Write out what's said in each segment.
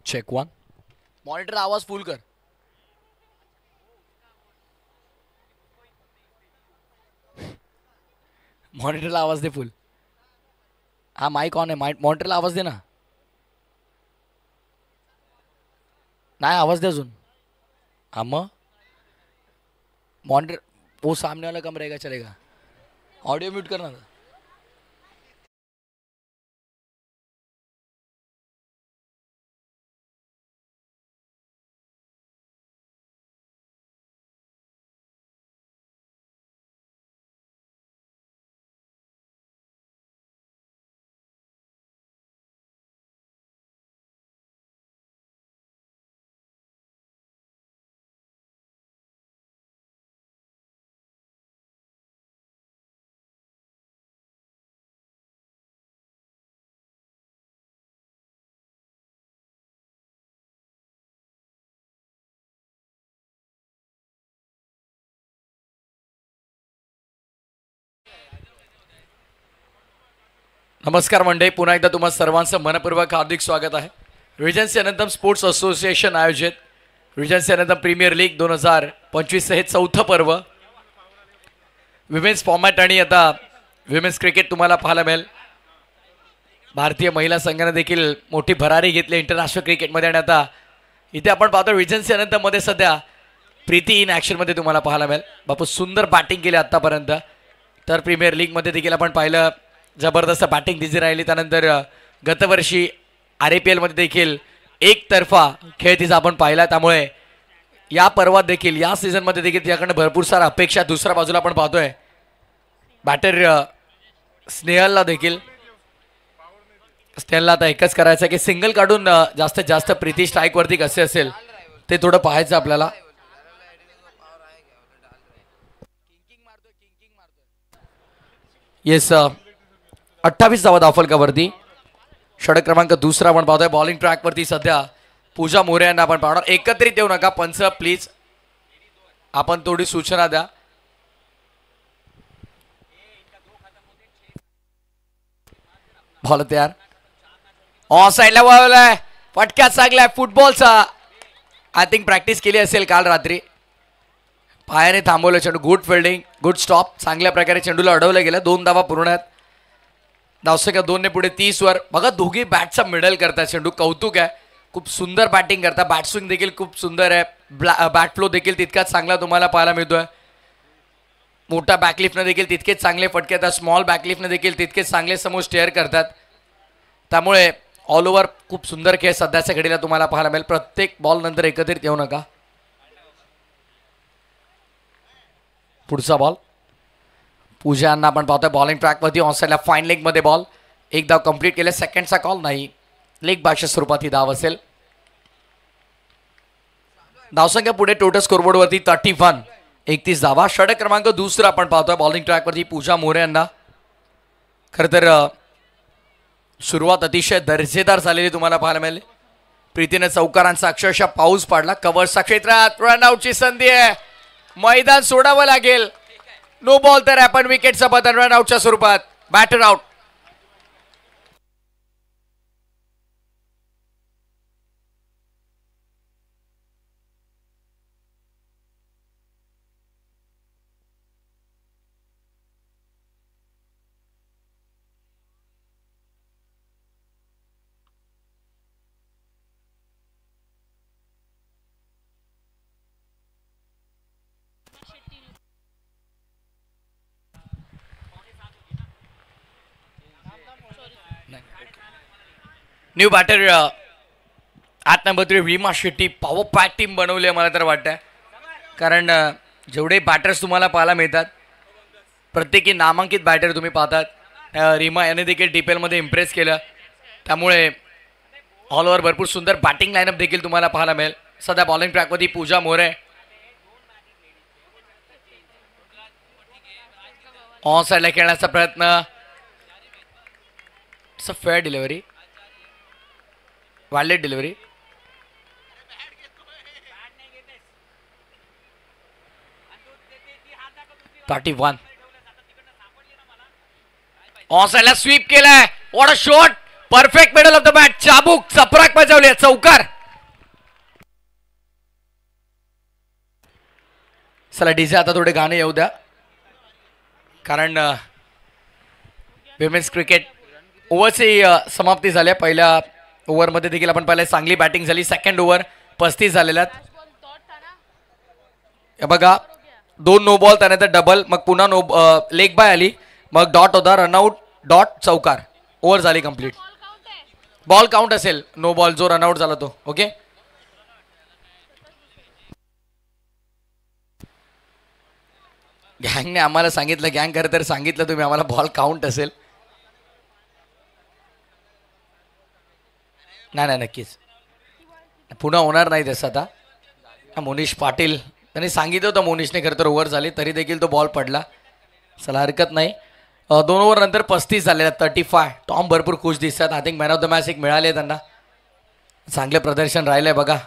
Check one. Monitor आवाज full कर. मॉनिटरला आवाज दे फुल. हा माईक ऑन आहे. मॉनिटरला आवाज दे ना. नाही आवाज दे अजून. हाँ मॉनिटर वो सामने वाला कम रहेगा चलेगा. ऑडियो म्यूट करना था. नमस्कार मंडळी, पुन्हा एकदा तुम्हा सर्वांचं मनपूर्वक हार्दिक स्वागत आहे. रिजन्सी अनंतम स्पोर्ट्स असोसिएशन आयोजित रिजन्सी अनंतम प्रीमियर लीग 2025 हे चौथं पर्व. विमेन्स फॉर्मॅट आणि आता विमेन्स क्रिकेट तुम्हाला पाहायला मिळेल. भारतीय महिला संघाने देखील मोठी भरारी घेतली इंटरनॅशनल क्रिकेटमध्ये आणि आता इथे आपण पाहतो रिजन्सी अनंतमध्ये सध्या प्रीती इन ॲक्शनमध्ये तुम्हाला पाहायला मिळेल. बापू सुंदर बॅटिंग केली आत्तापर्यंत. तर प्रीमियर लीगमध्ये देखील आपण पाहिलं जबरदस्त बॅटिंग दिसली राहिली. त्यानंतर गतवर्षी RAPL मध्ये देखील एकतर्फा खेळ तिचा आपण पाहिला. त्यामुळे या पर्वात देखील या सीझनमध्ये देखील तिच्याकडनं भरपूर सारा अपेक्षा. दुसऱ्या बाजूला आपण पाहतोय बॅटर स्नेहलला देखील. स्नेहलला आता एकच करायचं की सिंगल काढून जास्तीत जास्त प्रीती स्ट्राईकवरती कसे असेल ते थोडं पाहायचं आपल्याला. येस 28 धावा धावफलकावरती. षटक क्रमांक दुसरा आपण पाहतोय. बॉलिंग ट्रॅकवरती सध्या पूजा मोरे यांना आपण पाहणार. एकत्रित येऊ नका पंच प्लीज, आपण थोडी सूचना द्या. बॉल तयार. ऑफ साईडला वळवलाय. फटक्यात चांगलाय फुटबॉलचा. आय थिंक प्रॅक्टिस केली असेल काल रात्री. पायाने थांबवलं चेंडू. Good fielding, good stop. चांगल्या प्रकारे चेंडूला अडवलं गेलं. 2 धावा पूर्ण आहेत. धावसंख्या 2 ने पुढे 30 वर. बघा दोघी बॅटचा मिडल करतात चेंडू. कौतुक आहे. खूप सुंदर बॅटिंग करतात. बॅट स्विंग देखील खूप सुंदर आहे. बॅट फ्लो देखील तितकाच चांगला तुम्हाला पाहायला मिळतोय. मोठा बॅकलिफ्टने देखील तितकेच चांगले फटके येतात. स्मॉल बॅकलिफ्टने देखील तितकेच चांगले समोर स्टेअर करतात. त्यामुळे ऑल ओव्हर खूप सुंदर खेळ सध्याच्या घडीला तुम्हाला पाहायला मिळेल. प्रत्येक बॉल नंतर एकत्रित येऊ नका. पुढचा बॉल पूजा यांना आपण पाहतोय बॉलिंग ट्रॅकवरती. ऑनसाईडला फाईन लेगमध्ये बॉल. एक धाव कंप्लीट केले. सेकंडचा कॉल नाही. लेग बादच्या स्वरूपात ही धाव असेल. धावसंख्या पुढे टोटल स्कोरबोर्डवरती 31. 31 धावा. षटक क्रमांक दुसरा आपण पाहतोय बॉलिंग ट्रॅकवरती पूजा मोरे यांना. खरं तर सुरुवात अतिशय दर्जेदार झालेली तुम्हाला पाहायला मिळेल. प्रीतीने चौकारांचा अक्षरशः पाऊस पाडला. कव्हरच्या क्षेत्रात रनआउटची संधी आहे. मैदान सोडावं लागेल. नो बॉल तर आपण विकेटचं पतन रनआउटच्या स्वरूपात. Batter out. New batter 8 number 3 Reema Shetty. Power pack team बनवली आहे मला तर वाटतं. कारण जेवढे बॅटर्स तुम्हाला पाहायला मिळतात प्रत्येकी नामांकित बॅटर तुम्ही पाहतात. रीमा याने देखील DPL मध्ये इम्प्रेस केलं. त्यामुळे ऑल ओव्हर भरपूर सुंदर बॅटिंग लाईनअप देखील तुम्हाला पाहायला मिळेल. सध्या बॉलिंग ट्रॅकवरती पूजा मोरे. ऑन साईडला खेळण्याचा प्रयत्न. Fair delivery. वायलेट डिलिव्हरी. (31) ऑनसाईडला स्वीप केलाय. What a shot. Perfect middle of the bat. चाबूक चपराक बजावली. चौकार. चला डीजे आता थोडे गाणे येऊ द्या, कारण विमेन्स क्रिकेट ओव्हरची समाप्ती झाली. पहिल्या ओव्हरमध्ये देखील आपण पाहिलं चांगली बॅटिंग झाली. Second over 35 झालेल्यात. बघा 2 नो बॉल, त्यानंतर डबल, मग पुन्हा लेग बाय आली, मग डॉट होता, रनआउट, डॉट, चौकार. ओव्हर झाली कंप्लीट. बॉल काउंट असेल, नो बॉल जो रनआउट झाला तो. ओके, गँगने आम्हाला सांगितलं, गँग खरं तर सांगितलं तुम्ही आम्हाला बॉल काउंट असेल. नाही नक्कीच पुन्हा होणार नाही तसं. आता मोनिश पाटील त्यांनी सांगितलं होतं, मोनिशने खरं तर ओव्हर झाली तरी देखील तो बॉल पडला. चला हरकत नाही. 2 ओव्हर नंतर 35 झालेल्या, 35. टॉम भरपूर खुश दिसतात. I think man of the match एक मिळाले त्यांना. चांगले प्रदर्शन राहिलंय बघा.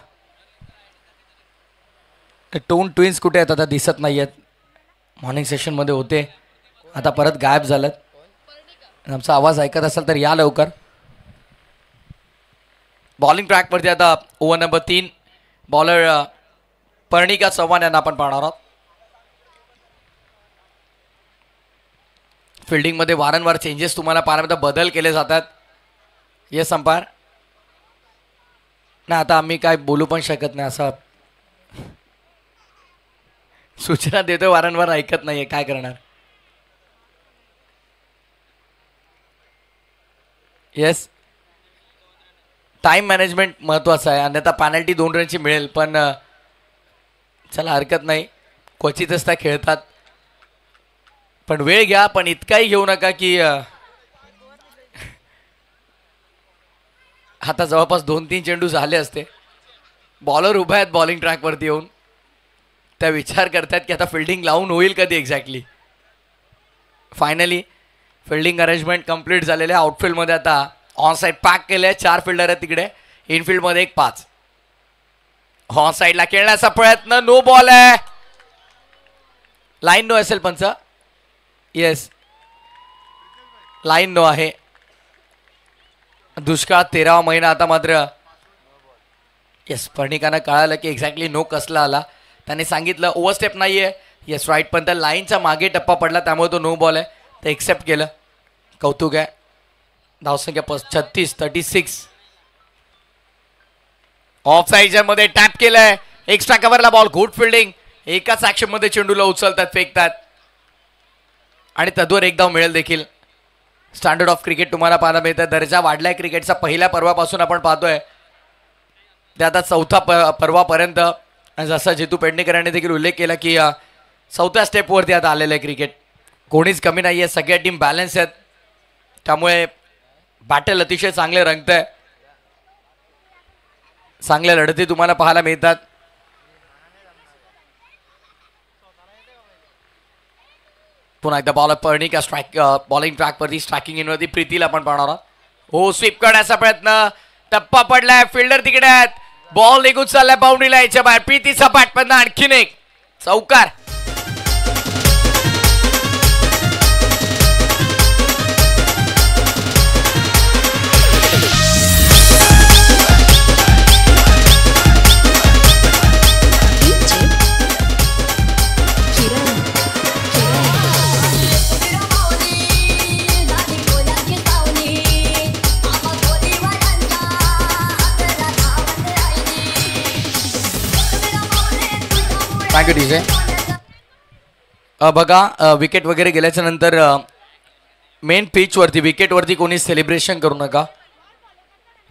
टोन ट्विन्स कुठे आहेत आता, दिसत नाही आहेत. मॉर्निंग सेशनमध्ये होते, आता परत गायब झालं. आमचा आवाज ऐकत असाल तर या लवकर. बॉलिंग ट्रॅकवरती आता over number 3 bowler Parnika Chavan यांना आपण पाहणार आहोत. फिल्डिंगमध्ये वारंवार चेंजेस तुम्हाला पाहायला बदल केले जातात. Yes umpire. ना आता आम्ही काय बोलू पण शकत नाही, असं सूचना देतोय, वारंवार ऐकत नाहीये, काय करणार. येस, टाइम मॅनेजमेंट महत्त्वाचं आहे, अन्यथा पॅनल्टी 2 रनची मिळेल. पण चला हरकत नाही, क्वचितच त्या खेळतात. पण वेळ घ्या, पण इतकाही घेऊ नका की आता जवळपास 2-3 चेंडू झाले असते. बॉलर उभे आहेत बॉलिंग ट्रॅकवरती येऊन, त्या विचार करतात की आता फिल्डिंग लावून होईल कधी exactly. Finally fielding arrangement complete झालेले. आउटफील्डमध्ये आता ऑन साईड पॅक केले. 4 फिल्डर आहेत तिकडे. इनफिल्डमध्ये 1 5. ऑन साईडला खेळण्याचा प्रयत्न, नो बॉल आहे. लाईन नो असेल पंच. येस, लाईन नो आहे. दुष्काळ 13वा महिना आता मात्र. येस, पर्णिकांना कळालं की एक्झॅक्टली नो कसला आला. त्याने सांगितलं ओव्हरस्टेप नाही आहे. येस राईट, पण त्या लाईनच्या मागे टप्पा पडला, त्यामुळे तो नो बॉल आहे. ते एक्सेप्ट केलं, कौतुक आहे. धावसंख्या 36, 36. ऑफ साईडच्या मध्ये टॅप केलंय. एक्स्ट्रा कव्हरला बॉल. Good fielding. एकाच ऍक्शन मध्ये चेंडूला उचलतात, फेकतात आणि तद्वर एक धाव मिळेल देखील. स्टँडर्ड ऑफ क्रिकेट तुम्हाला पाहायला मिळतं. दर्जा वाढलाय क्रिकेटचा. पहिल्या पर्वापासून आपण पाहतोय ते आता 4था पर्वापर्यंत. जसं जितू पेडणेकर यांनी देखील उल्लेख केला की 4थ्या स्टेपवरती आता आलेलं आहे क्रिकेट. कोणीच कमी नाही आहे, सगळ्या टीम बॅलन्स आहेत. त्यामुळे बॅटल अतिशय चांगले रंगतंय. चांगल्या लढती तुम्हाला पाहायला मिळतात. पुन्हा एकदा बॉलर पर्णिका स्ट्राईक बॉलिंग ट्रॅकवरती. स्ट्रायकिंग इनवरती प्रीतीला आपण पाहणार आहोत. हो, स्वीप करण्याचा प्रयत्न, टप्पा पडलाय. फिल्डर तिकडे आहेत. बॉल निघून चाललाय बाउंड्रीला. याच्या बाहेर प्रीतीचा बॅटमधन आणखीन एक चौकार. Thank you DJ. बघा विकेट वगैरे गेल्याच्या नंतर मेन पिचवरती विकेटवरती कोणी सेलिब्रेशन करू नका.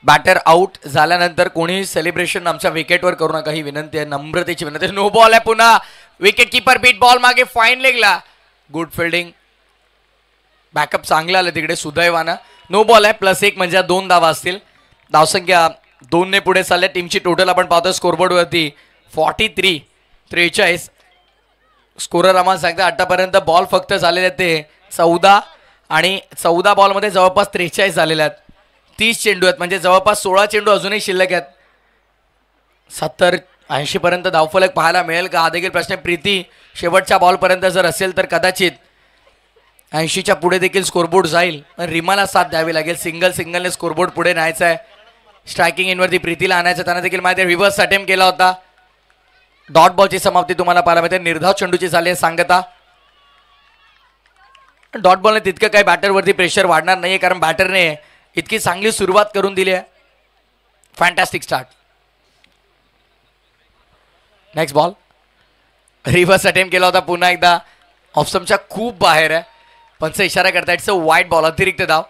बॅटर आउट झाल्यानंतर कोणी सेलिब्रेशन आमच्या विकेटवर करू नका, ही विनंती आहे, नम्रतेची विनंती. नो बॉल आहे पुन्हा. विकेट किपर बीट बॉल मागे. फाईन लेगला. Good fielding. बॅकअप चांगला आलं तिकडे सुदैवानं. नो बॉल आहे. +1 म्हणजे 2 धावा असतील. धावसंख्या 2ने पुढे चालल्या. टीमची टोटल आपण पाहतोय स्कोरबोर्डवरती 43. स्कोरर आम्हाला सांगता आतापर्यंत बॉल फक्त झालेले आहेत ते 14 आणि 14 बॉलमध्ये जवळपास 43 झालेले आहेत. 30 चेंडू आहेत, म्हणजे जवळपास 16 चेंडू अजूनही शिल्लक आहेत. 70-80 पर्यंत धावफलक पाहायला मिळेल का, हा देखील प्रश्न. प्रीती शेवटच्या बॉलपर्यंत जर असेल तर कदाचित 80च्या पुढे देखील स्कोरबोर्ड जाईल. पण रिमाला साथ द्यावी लागेल. सिंगलने स्कोरबोर्ड पुढे न्यायचा आहे. स्ट्रायकिंग इनवरती प्रीतीला आणायचं. त्यांना देखील माहिती आहे. रिव्हर्स अटेम्प्ट केला होता. डॉट बॉलची समाप्ती तुम्हाला पाहायला मिळते. निर्धाव चेंडूची झाली आहे सांगता. डॉट बॉलने तितकं काही बॅटरवरती प्रेशर वाढणार नाहीये कारण बॅटरने इतकी चांगली सुरुवात करून दिली आहे. Fantastic start. Next ball reverse attempt केला होता पुन्हा एकदा ऑफस्टंपच्या खूप बाहेर आहे. पंच इशारा करता इट्स अ वाईट बॉल. अतिरिक्त धाव.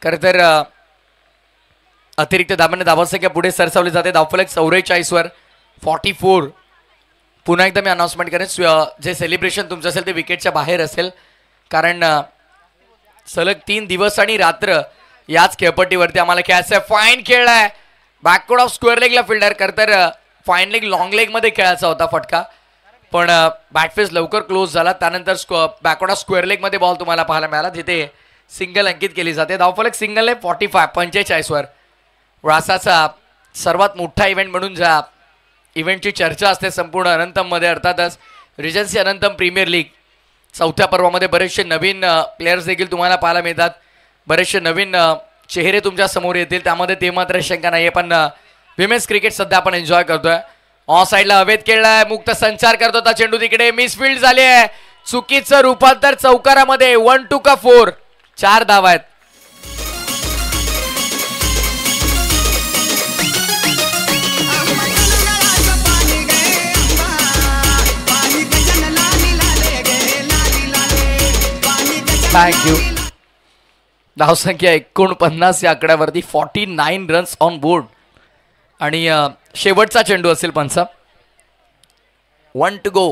खरं तर अतिरिक्त धाबाने धावसंख्या पुढे सरसावली जाते. धावफलक 44 वर 44. पुन्हा एकदा मी अनाउन्समेंट करेन जे सेलिब्रेशन तुमचं असेल ते विकेटच्या बाहेर असेल कारण सलग 3 दिवस आणि रात्र याच खेळपट्टीवरती आम्हाला खेळायचं आहे. फाईन खेळलाय बॅकवर्ड ऑफ स्क्वेअर लेगला फिल्डर. खरं तर फाईन लेग लॉंग लेगमध्ये खेळायचा होता फटका पण बॅटफेस लवकर क्लोज झाला. त्यानंतर बॅकवर्ड ऑफ स्क्वेअर लेगमध्ये बॉल तुम्हाला पाहायला मिळाला जिथे सिंगल अंकित केली जाते. धावफलक सिंगलने 45 वर. व्यासाचा सर्वात मोठा इव्हेंट म्हणून ज्या इव्हेंटची चर्चा असते संपूर्ण अनंतममध्ये अर्थातच रिजन्सी अनंतम प्रीमियर लीग चौथ्या पर्वामध्ये बरेचसे नवीन प्लेयर्स देखील तुम्हाला पाहायला मिळतात. बरेचसे नवीन चेहरे तुमच्या समोर येतील त्यामध्ये ते मात्र शंका नाही आहे. पण विमेन्स क्रिकेट सध्या आपण एन्जॉय करतोय. ऑन साईडला हवेत खेळलाय मुक्त संचार करतो होता चेंडू तिकडे मिसफिल्ड झाली आहे. चुकीचं रूपांतर चौकारामध्ये 1-2 का 4. 4 धावा आहेत. थँक्यू. धावसंख्या 49 या आकड्यावरती 49 रन्स ऑन बोर्ड आणि शेवटचा चेंडू असेल पंचा. 1 to go.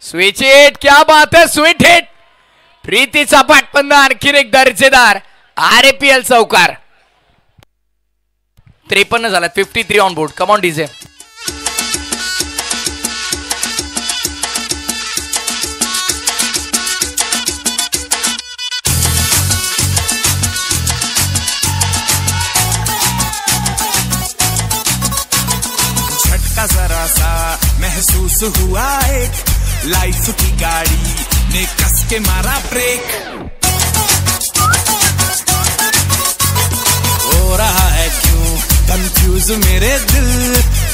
Switch hit. क्या बात है. Sweet hit. प्रीतीचा पाठपंद आणखीन एक दर्जेदार RAPL चौकार. 53 झाला. 53 on board. Come on DJ. जरा सा महसूस हुआ एक लाइफ की गाड़ी ने कस के मारा ब्रेक. हो रहा है क्यों कंफ्यूज मेरे दिल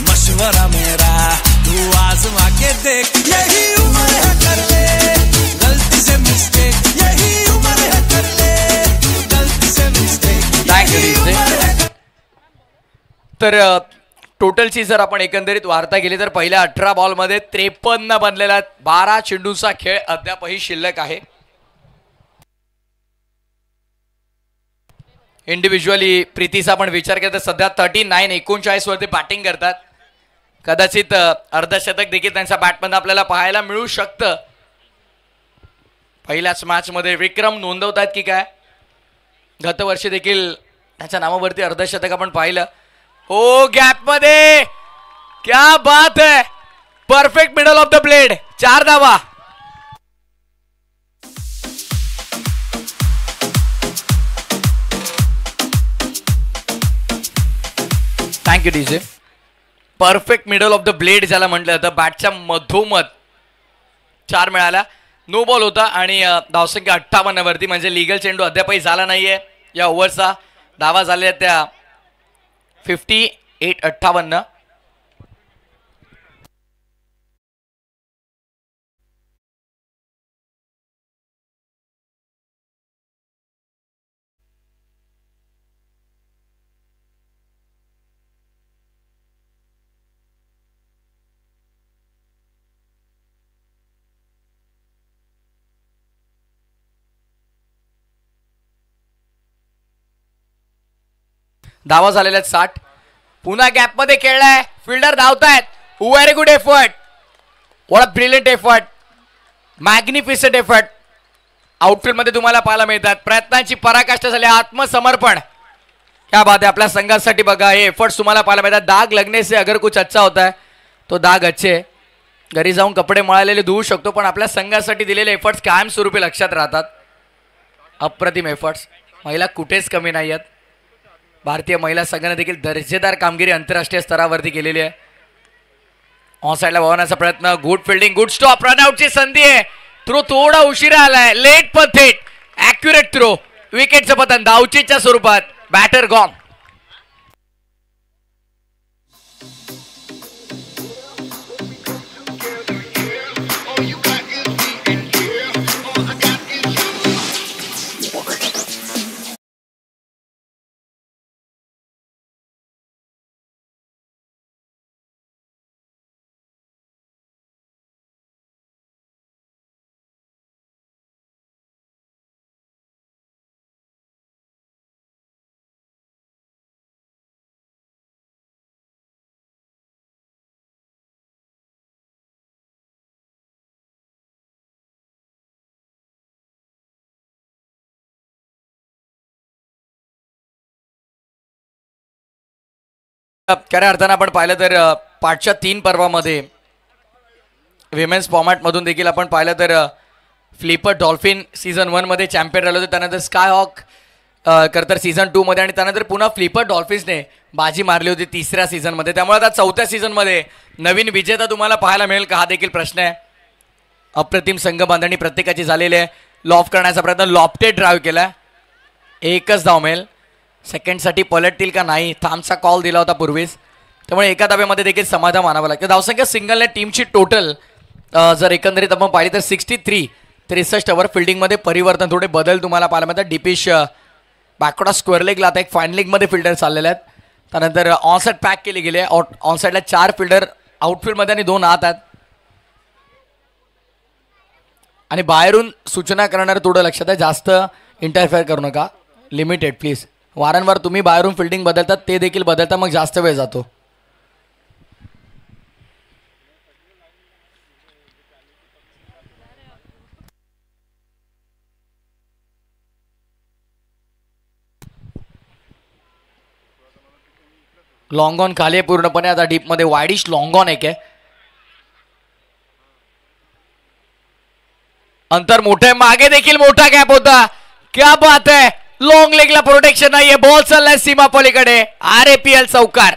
मशवरा मेरा तू आजमा के देख. यही उम्र है कर ले गलती से मिस्टेक. यही उम्र है कर ले गलती से मिस्टेक. तर टोटलची जर आपण एकंदरीत वार्ता केली तर पहिल्या 18 बॉलमध्ये 53 बनलेला 12 चेंडूचा खेळ अद्यापही शिल्लक आहे. इंडिव्हिज्युअली प्रीतीचा आपण विचार केला तर सध्या 39 वरती बॅटिंग करतात. कदाचित अर्धशतक देखील त्यांचा बॅटमधून आपल्याला पाहायला मिळू शकतं. पहिल्याच मॅच मध्ये विक्रम नोंदवतात की काय. गतवर्षी देखील त्याच्या नावावरती अर्धशतक आपण पाहिलं. ओ गॅप मध्ये क्या बात है. Perfect middle of the blade. 4 धावा. Thank you DJ. Perfect middle of the blade ज्याला म्हटलं जातं. बॅटच्या मधोमध 4 मिळाला. नो बॉल होता आणि धावसंख्या 58 वरती म्हणजे लिगल चेंडू अद्यापही झाला नाहीये या ओव्हरचा. धावा झाल्या त्या 58. धावा झालेल्या 60. पुन्हा गॅप मध्ये खेळलाय. फिल्डर धावतायत. Very good effort. What a brilliant effort. Magnificent effort outfield मध्ये तुम्हाला पाहायला मिळतात. प्रयत्नांची पराकाष्ठा झाली. आत्मसमर्पण. क्या बात है. आपल्या संघासाठी बघा हे एफर्ट्स तुम्हाला पाहायला मिळतात. दाग लगने से अगर कुछ अच्छा होता है तो दाग अच्छे. घरी जाऊन कपडे मळालेले धुवू शकतो पण आपल्या संघासाठी दिलेले एफर्ट्स कायमस्वरूपी लक्षात राहतात. अप्रतिम एफर्ट्स. महिला कुठेच कमी नाही आहेत. भारतीय महिला संघाने देखील दर्जेदार कामगिरी आंतरराष्ट्रीय स्तरावरती केलेली आहे. ऑन साईडला वळवण्याचा प्रयत्न. Good fielding. Good stop. रनआउटची संधी आहे. थ्रो थोडा उशिरा आलाय. लेट पण थेट ॲक्युरेट थ्रो. विकेटचं पतन धावचीच्या स्वरूपात. Batter gone. खऱ्या अर्थानं आपण पाहिलं तर पाठच्या 3 पर्वामध्ये विमेन्स फॉर्मॅटमधून देखील आपण पाहिलं तर फ्लिपर डॉल्फिन सीझन 1 मध्ये चॅम्पियन राहिलं होतं, त्यानंतर स्काय हॉक करतर सीझन 2 मध्ये आणि त्यानंतर पुन्हा फ्लिपर डॉल्फिन्सने बाजी मारली होती 3ऱ्या सीझनमध्ये. त्यामुळे आता 4थ्या सीझनमध्ये नवीन विजेता तुम्हाला पाहायला मिळेल का, हा देखील प्रश्न आहे. अप्रतिम संघ बांधणी प्रत्येकाची झालेली आहे. लॉफ करण्याचा प्रयत्न, लॉफ्टेड ड्राईव्ह केला, एकच धाव मिळेल. सेकंडसाठी पलटतील का नाही, थांबचा कॉल दिला होता पूर्वीच, त्यामुळे एका धाब्यामध्ये देखील समाधान मानावं लागतं. धावसंख्या सिंगलने टीमची टोटल जर एकंदरीत आपण पाहिली तर 63 ओव्हर. फिल्डिंगमध्ये परिवर्तन, थोडे बदल तुम्हाला पाहायला मिळतात. डीपिश बॅकवर्ड स्क्वेअर लेगला, आता एक फाईन लेगमध्ये फिल्डर चाललेले आहेत. त्यानंतर ऑनसाईड पॅक केले गेले. ऑनसाईडला 4 फिल्डर आउटफील्डमध्ये आणि 2 आत आहेत. आणि बाहेरून सूचना करणारं थोडं लक्षात आहे, जास्त इंटरफेअर करू नका, लिमिटेड प्लीज. वारंवार तुम्ही बाहेरून फिल्डिंग बदलतात, ते देखील बदलता, मग जास्त वेळ जातो. लॉंग ऑन खाली आहे पूर्णपणे. आता डीपमध्ये वाईडिश लॉंग ऑन एक आहे. अंतर मोठे, मागे देखील मोठा गॅप होता. क्या बात आहे, लॉंग लेगला प्रोटेक्शन नाहीये, बॉल चाललाय सीमा पलीकडे. RAPL चौकार.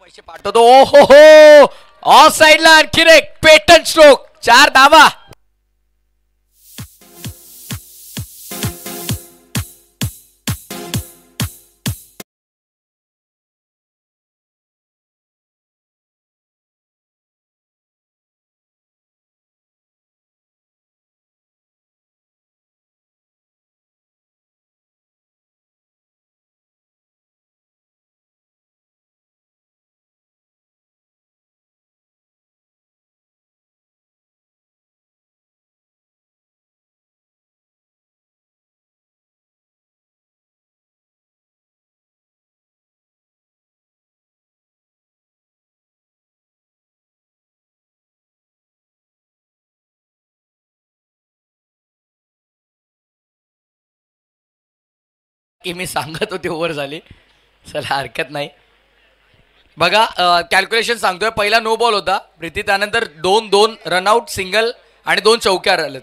पैसे पाठवतो. ओ हो हो, ऑफ साइडला आणखीन एक पेटन स्ट्रोक, 4 धावा. की मी सांगत होते ओव्हर झाली, चला हरकत नाही. बघा कॅल्क्युलेशन सांगतोय. पहिला नो बॉल होता प्रीती, त्यानंतर 2-2 रनआउट, सिंगल आणि 2 चौक्या राहिलेत.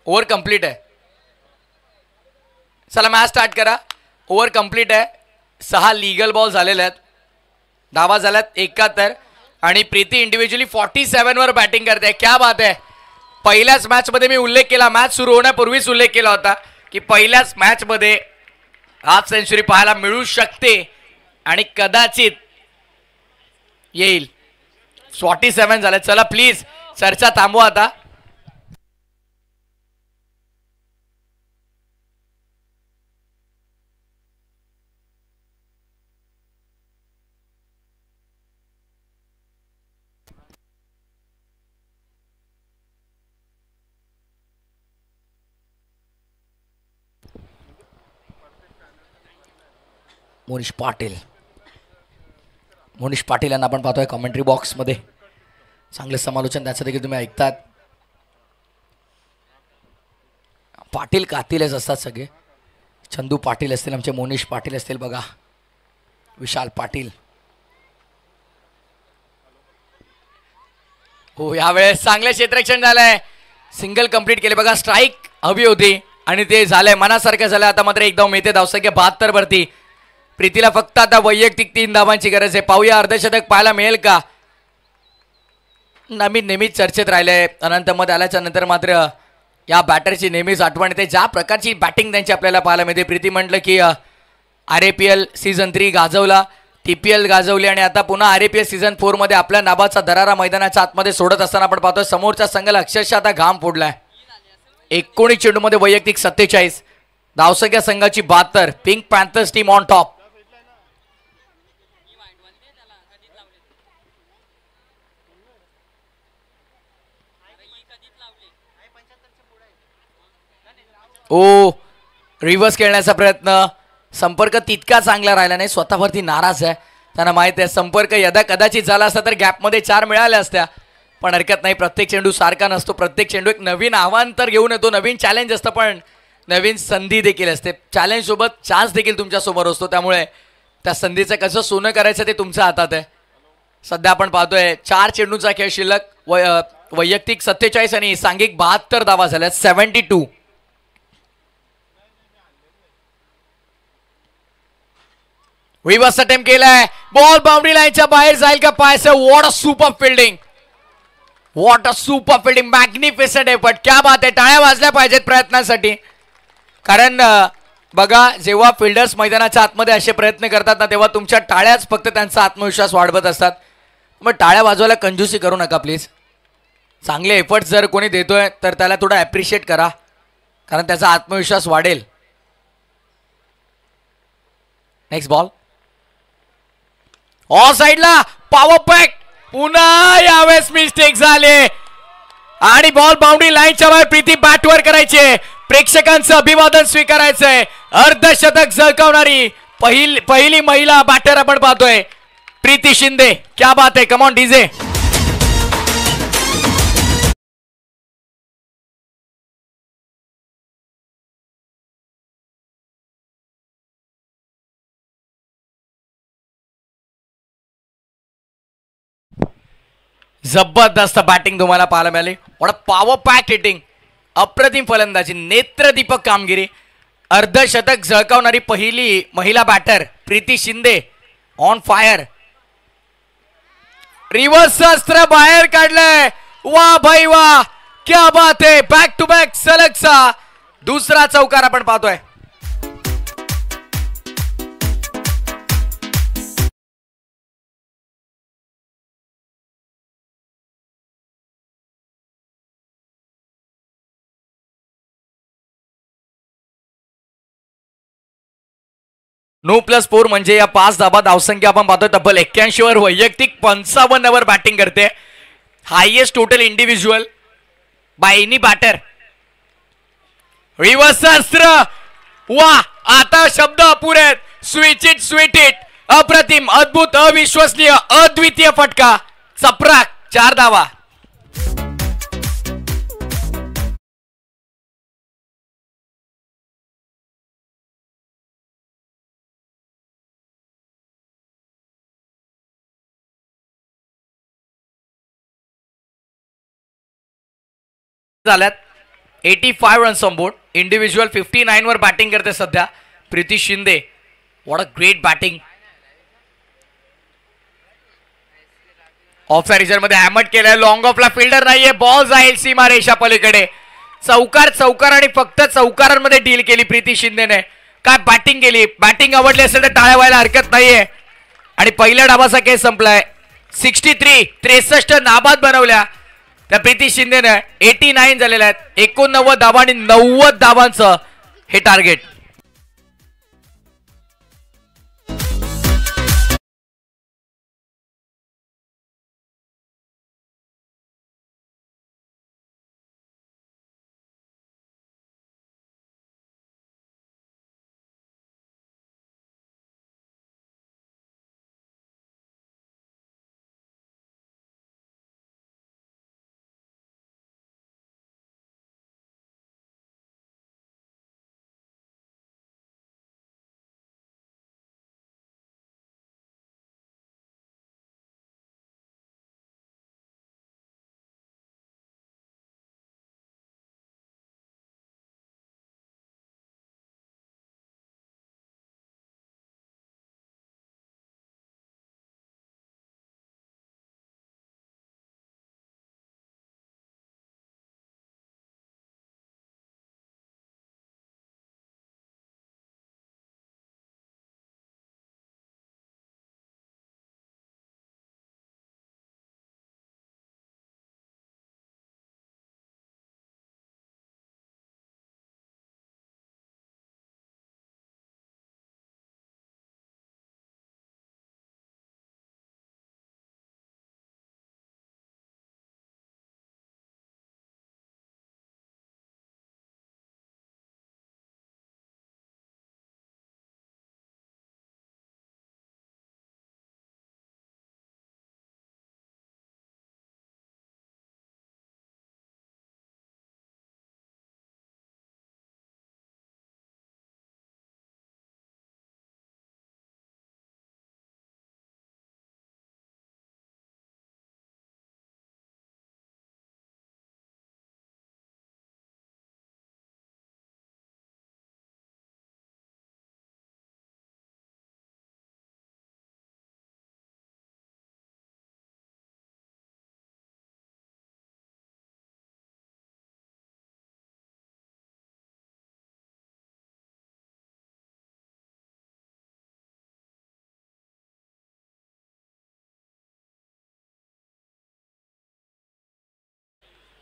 ओव्हर कंप्लीट आहे. चला मॅच स्टार्ट करा. ओव्हर कंप्लीट आहे. 6 लिगल बॉल झालेले आहेत. धावा झाल्यात 71 आणि प्रीती इंडिव्हिज्युअली 47 वर बॅटिंग करते. क्या बात आहे. पहिल्याच मॅचमध्ये मी उल्लेख केला, मॅच सुरू होण्यापूर्वीच उल्लेख केला होता की पहिल्याच मॅचमध्ये हाफ सेंचुरी पाहायला मिळू शकते आणि कदाचित येईल. 47 झाले. चला प्लीज चर्चा थांबवा आता. मोनिश पाटील यांना आपण पाहतोय कमेंट्री बॉक्समध्ये. चांगले समालोचन त्याचं देखील तुम्ही ऐकतात. पाटील कातीलच असतात सगळे. चंदू पाटील असतील, आमचे मोनिश पाटील असतील, बघा विशाल पाटील. हो, यावेळेस चांगले क्षेत्ररक्षण झालंय. सिंगल कंप्लीट केले. बघा स्ट्राईक हवी होती आणि ते झालंय, मनासारखं झालं. आता मात्र एक धाव मिळते. धावसंख्या 72 वरती. प्रीतीला फक्त आता वैयक्तिक 3 धावांची गरज आहे. पाहूया अर्धशतक पाहायला मिळेल का. नेहमीच चर्चेत राहिले. अनंतमध्ये आल्याच्या नंतर मात्र या बॅटरची नेहमीच आठवण येते. ज्या प्रकारची बॅटिंग त्यांची आपल्याला पाहायला मिळते. प्रीती म्हटलं की RAPL सीझन 3 गाजवला, TPL गाजवली आणि आता पुन्हा RAPL सीझन 4 मध्ये आपल्या नाबाचा दरारा मैदानाच्या आतमध्ये सोडत असताना आपण पाहतोय समोरच्या संघाला अक्षरशः आता घाम फोडलाय. 19 चेंडूमध्ये वैयक्तिक 47, धावसंख्या संघाची 72. Pink panthers team on top. Oh reverse खेळण्याचा प्रयत्न, संपर्क तितका चांगला राहिला नाही. स्वतःवरती नाराज आहे, त्यांना माहित आहे संपर्क यदा कदाचित झाला असता तर गॅपमध्ये 4 मिळाल्या असत्या. पण हरकत नाही, प्रत्येक चेंडू सारखा नसतो. प्रत्येक चेंडू एक नवीन आव्हान तर घेऊन येतो, नवीन चॅलेंज असतं, पण नवीन संधी देखील असते. चॅलेंज सोबत चान्स देखील तुमच्या समोर असतो, त्यामुळे त्या संधीचं कसं सोनं करायचं ते तुमच्या हातात आहे. सध्या आपण पाहतोय 4 चेंडूचा खेळ शिल्लक, वैयक्तिक 47 आणि सांघिक 72 धावा झाल्या. 72. रिव्हर्स अटेम्प्ट केलाय, बॉल बाउंड्री लाईनच्या बाहेर जाईल का पाहायचं. What a super fielding, what a super fielding, magnificent effort. क्या बात आहे, टाळ्या वाजल्या पाहिजेत प्रयत्नासाठी. कारण बघा, जेव्हा फिल्डर्स मैदानाच्या आतमध्ये असे प्रयत्न करतात ना, तेव्हा तुमच्या टाळ्याच फक्त त्यांचा आत्मविश्वास वाढवत असतात. मग टाळ्या वाजवायला कंजूसी करू नका प्लीज. चांगले एफर्ट्स जर कोणी देतोय तर त्याला थोडं ॲप्रिशिएट करा, कारण त्याचा आत्मविश्वास वाढेल. नेक्स्ट बॉल ऑफ साइडला, पॉवर बॅक. पुन्हा यावेळेस मिस्टेक झाले आणि बॉल बाउंड्री लाईनच्या बाहेर. प्रीती बॅटवर करायचे, प्रेक्षकांचं अभिवादन स्वीकारायचंय. अर्धशतक झळकावणारी पहिली महिला बॅटर आपण पाहतोय, प्रीती शिंदे. क्या बात आहे, कम ऑन डीजे. जबरदस्त बॅटिंग तुम्हाला पाहायला मिळाली. वॉट पॉवर पॅक हिटिंग, अप्रतिम फलंदाजी, नेत्रदीपक कामगिरी. अर्धशतक झळकावणारी पहिली महिला batter Preeti Shinde on fire. Reverse अस्त्र बाहेर काढलंय. वा भाई वा, क्या बात आहे. बॅक टू बॅक सलगचा दुसरा चौकार आपण पाहतोय. +4 म्हणजे या 5 धाबा धावसंख्या आपण पाहतोय. तब्बल 81 वर वैयक्तिक 55 वर बॅटिंग करते. Highest total individual by any batter. Reverse अस्त्र, वा, आता शब्द अपुरे आहेत. स्विच इट, स्वीट इट, अप्रतिम, अद्भुत, अविश्वसनीय, अद्वितीय फटका. चपराक 4 धावा. झाल्यात. 85 runs on board. Individual 59 were batting करते सध्या Preeti Shinde. What a great batting. Of side मध्ये हॅमट केलाय. लॉंग ऑफला फिल्डर नाहीये, बॉल जाईल सीमा रेषा पलीकडे. चौकार आणि फक्त चौकारांमध्ये डील केली प्रीती शिंदेने. काय बॅटिंग केली. बॅटिंग आवडली असेल तर टाळ्या व्हायला हरकत नाहीये. आणि पहिल्या डावाचा केस संपलाय. 63 नाबाद बनवल्या त्या प्रीती शिंदेने. 89 झालेल्या आहेत. 89 धावा आणि 90 धावांचं हे टार्गेट.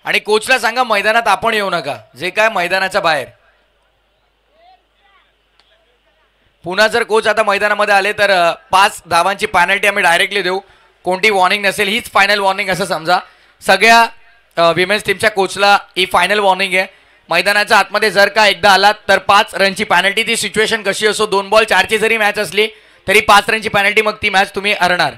आणि कोचला सांगा मैदानात आपण येऊ नका, जे काय मैदानाच्या बाहेर. पुन्हा जर कोच आता मैदानामध्ये आले तर 5 धावांची पेनल्टी आम्ही डायरेक्टली देऊ. कोणती वॉर्निंग नसेल, हीच फायनल वॉर्निंग असं समजा. सगळ्या विमेन्स टीमच्या कोचला ही फायनल वॉर्निंग आहे. मैदानाच्या आतमध्ये जर का एकदा आलात तर 5 रनची पेनल्टी. ती सिच्युएशन कशी असो, 2 बॉल 4ची जरी मॅच असली तरी 5 रनची पेनल्टी, मग ती मॅच तुम्ही हरणार.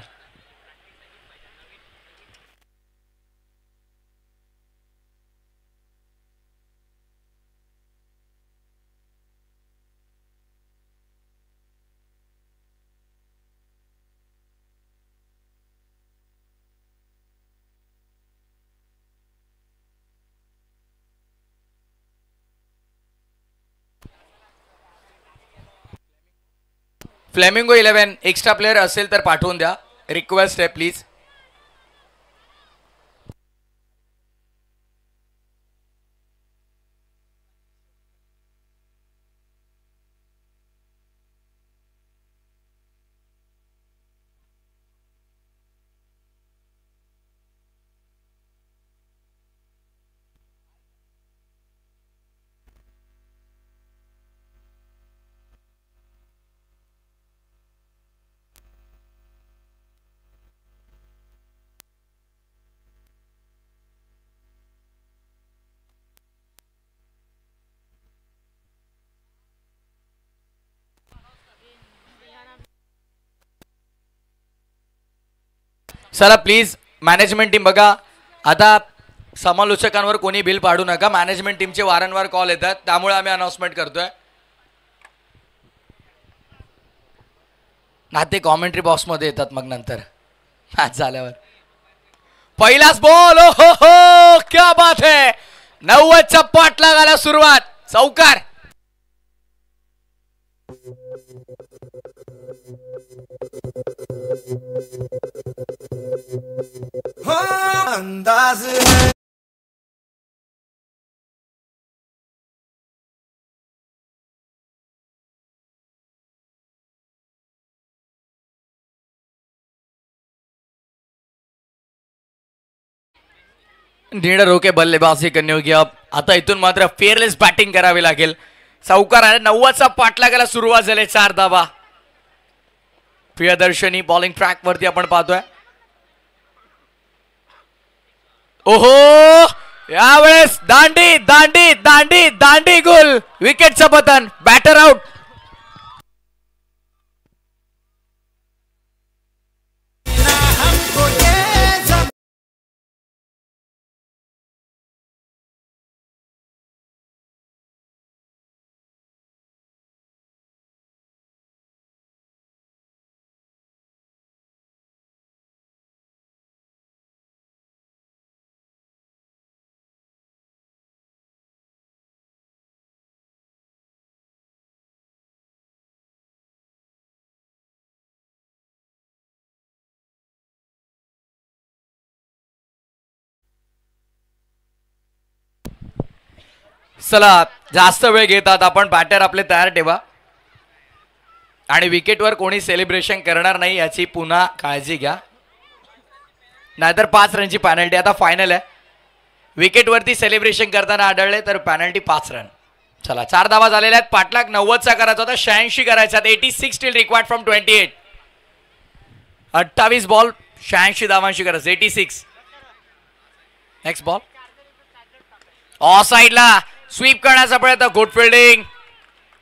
फ्लेमिंगो 11 एक्स्ट्रा प्लेअर असेल तर पाठवून द्या. रिक्वेस्ट आहे प्लीज. चला प्लीज मॅनेजमेंट टीम बघा, आता समालोचकांवर कोणी बिल पाडू नका. मॅनेजमेंट टीमचे वारंवार कॉल येतात, त्यामुळे आम्ही अनाउन्समेंट करतोय. ना ते कॉमेंट्री बॉक्समध्ये येतात मग नंतर मॅच झाल्यावर. पहिलाच बॉल, ओ हो हो क्या बात है. 90च्या पाठलागाला सुरुवात. चौकार. अंदाज है नीड रोके बल्लेबाजी करनी होगी. अब आता इथून मात्र फेअरलेस बॅटिंग करावी लागेल. चौकार आहे. 90चा पाठलागाला सुरुवात झाली. 4 धावा. प्रियदर्शनी बॉलिंग ट्रॅक वरती आपण पाहतोय. ओहो, यावेळेस दांडी दांडी दांडी दांडी गोल. विकेटचं पतन. Batter out. चला जास्त वेळ घेतात आपण. बॅटर आपले तयार ठेवा आणि विकेटवर कोणी सेलिब्रेशन करणार नाही याची पुन्हा काळजी घ्या, नाहीतर 5 रनची पेनल्टी. आता फायनल आहे. विकेटवरती सेलिब्रेशन करताना आढळले तर पेनल्टी 5 रन. चला 4 धावा झालेल्या आहेत. पाठलाग 90चा करायचा होता, 86 करायचा. 86 स्टील रिक्वायर्ड फ्रॉम 28. 28 बॉल 86 धावांशी करायचं. 86. नेक्स्ट बॉल ऑफ साइडला स्वीप करण्याचा प्रयत्न. Good fielding.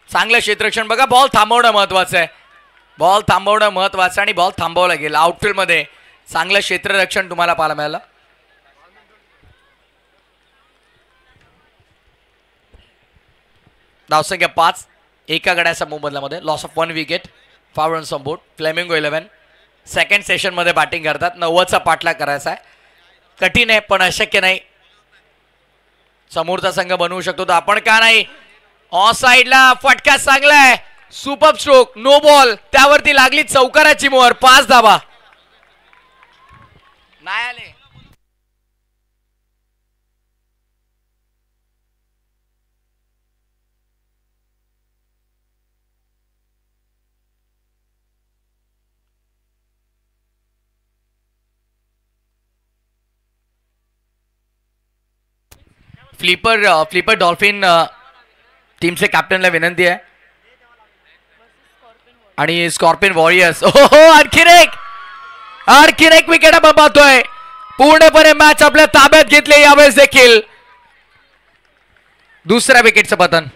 चांगलं क्षेत्ररक्षण. बघा बॉल थांबवणं महत्वाचं आहे. बॉल थांबवणं महत्वाचं आणि बॉल थांबवला गेला. आउटफील्डमध्ये चांगलं क्षेत्ररक्षण तुम्हाला पाहायला मिळालं. धावसंख्या 5. एका गड्याच्या मोबदल्यामध्ये loss of 1 wicket. 5 runs on board. Flamingo 11 second सेशनमध्ये बॅटिंग करतात. 90चा पाठलाग करायचा आहे. कठीण आहे पण अशक्य नाही. समोरचा संघ बनवू शकतो तर आपण का नाही. ऑफ साइडला फटका चांगला आहे. Super stroke. No ball. त्यावरती लागली चौकाराची मोहर. 5 धावा. नाही आले. फ्लिपर डॉल्फिन टीमचे कॅप्टनला विनंती आहे आणि स्कॉर्पियन वॉरियर्स हो आणखीन एक विकेट आपण पाहतोय. पूर्णपणे मॅच आपल्या ताब्यात घेतले यावेळेस देखील. दुसऱ्या विकेटचं पतन.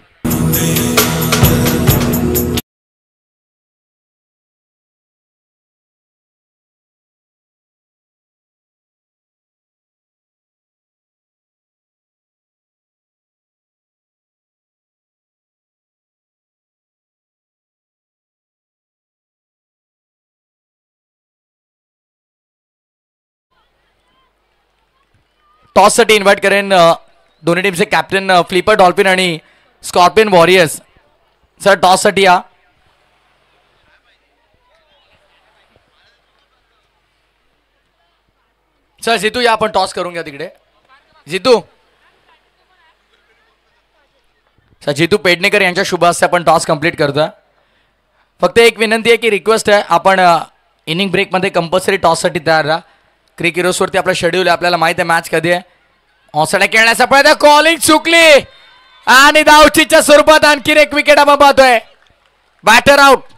टॉससाठी इन्व्हाइट करेन दोन्ही टीमचे कॅप्टन फ्लिपर डॉल्फिन आणि स्कॉर्पियन वॉरियर्स. सर टॉससाठी या. सर जितू या, आपण टॉस करून घ्या तिकडे. जितू सर जितू पेडणेकर यांच्या शुभ हस्ते आपण टॉस कंप्लीट करतोय. फक्त एक विनंती आहे की रिक्वेस्ट आहे, आपण इनिंग ब्रेकमध्ये कंपल्सरी टॉससाठी तयार राहा. क्रिक हिरोजवरती आपलं शेड्यूल आहे, आपल्याला माहिती आहे मॅच कधी आहे. ऑसडा खेळण्याचा प्रयत्न, कॉलिंग चुकली आणि धावचीच्या स्वरूपात आणखीन एक विकेट आपण पाहतोय. Batter out.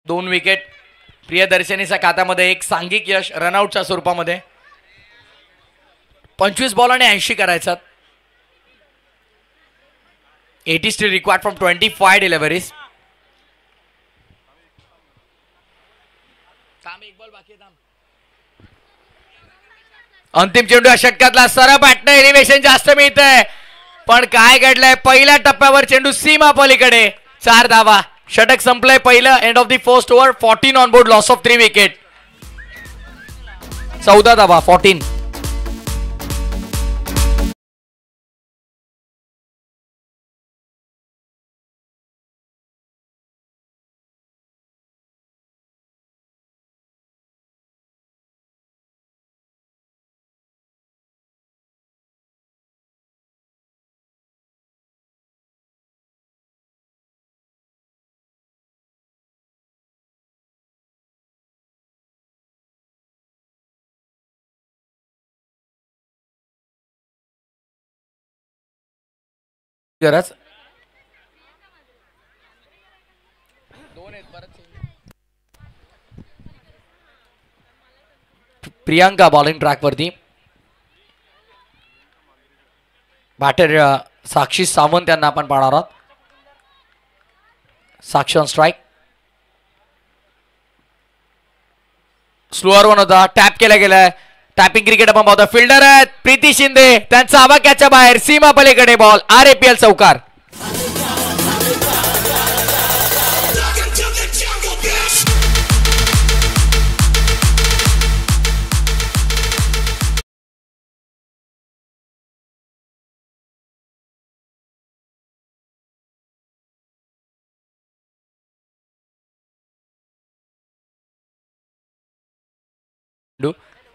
दोन विकेट प्रियदर्शनीच्या खात्यामध्ये. एक सांघिक यश रनआउटच्या स्वरूपामध्ये. 25 बॉल आणि 80 करायचा. 80 स्टिल रिक्वायर्ड फ्रॉम 25 डिलिव्हरीज. अंतिम चेंडू या षटकातला. सरळ बॅटनं एलिव्हेशन जास्त मिळतंय, पण काय घडलंय पहिल्या टप्प्यावर चेंडू सीमा पलीकडे. 4 धावा. षटक संपलंय पहिलं. End of the first over. 14 on board. Loss of 3 wicket. 14 धावा. 14. गरज प्रियांका बॉलिंग ट्रॅक वरती. बॅटर साक्षी सावंत यांना आपण पाहणार आहोत. साक्षी ऑन स्ट्राईक. स्लोअर वन होता. टॅप केला गेलाय. टॅपिंग क्रिकेट आपण पाहतो. फिल्डर आहेत प्रीती शिंदे. त्यांचा आवाक्याच्या बाहेर सीमा पलीकडे बॉल. RAPL चौकार.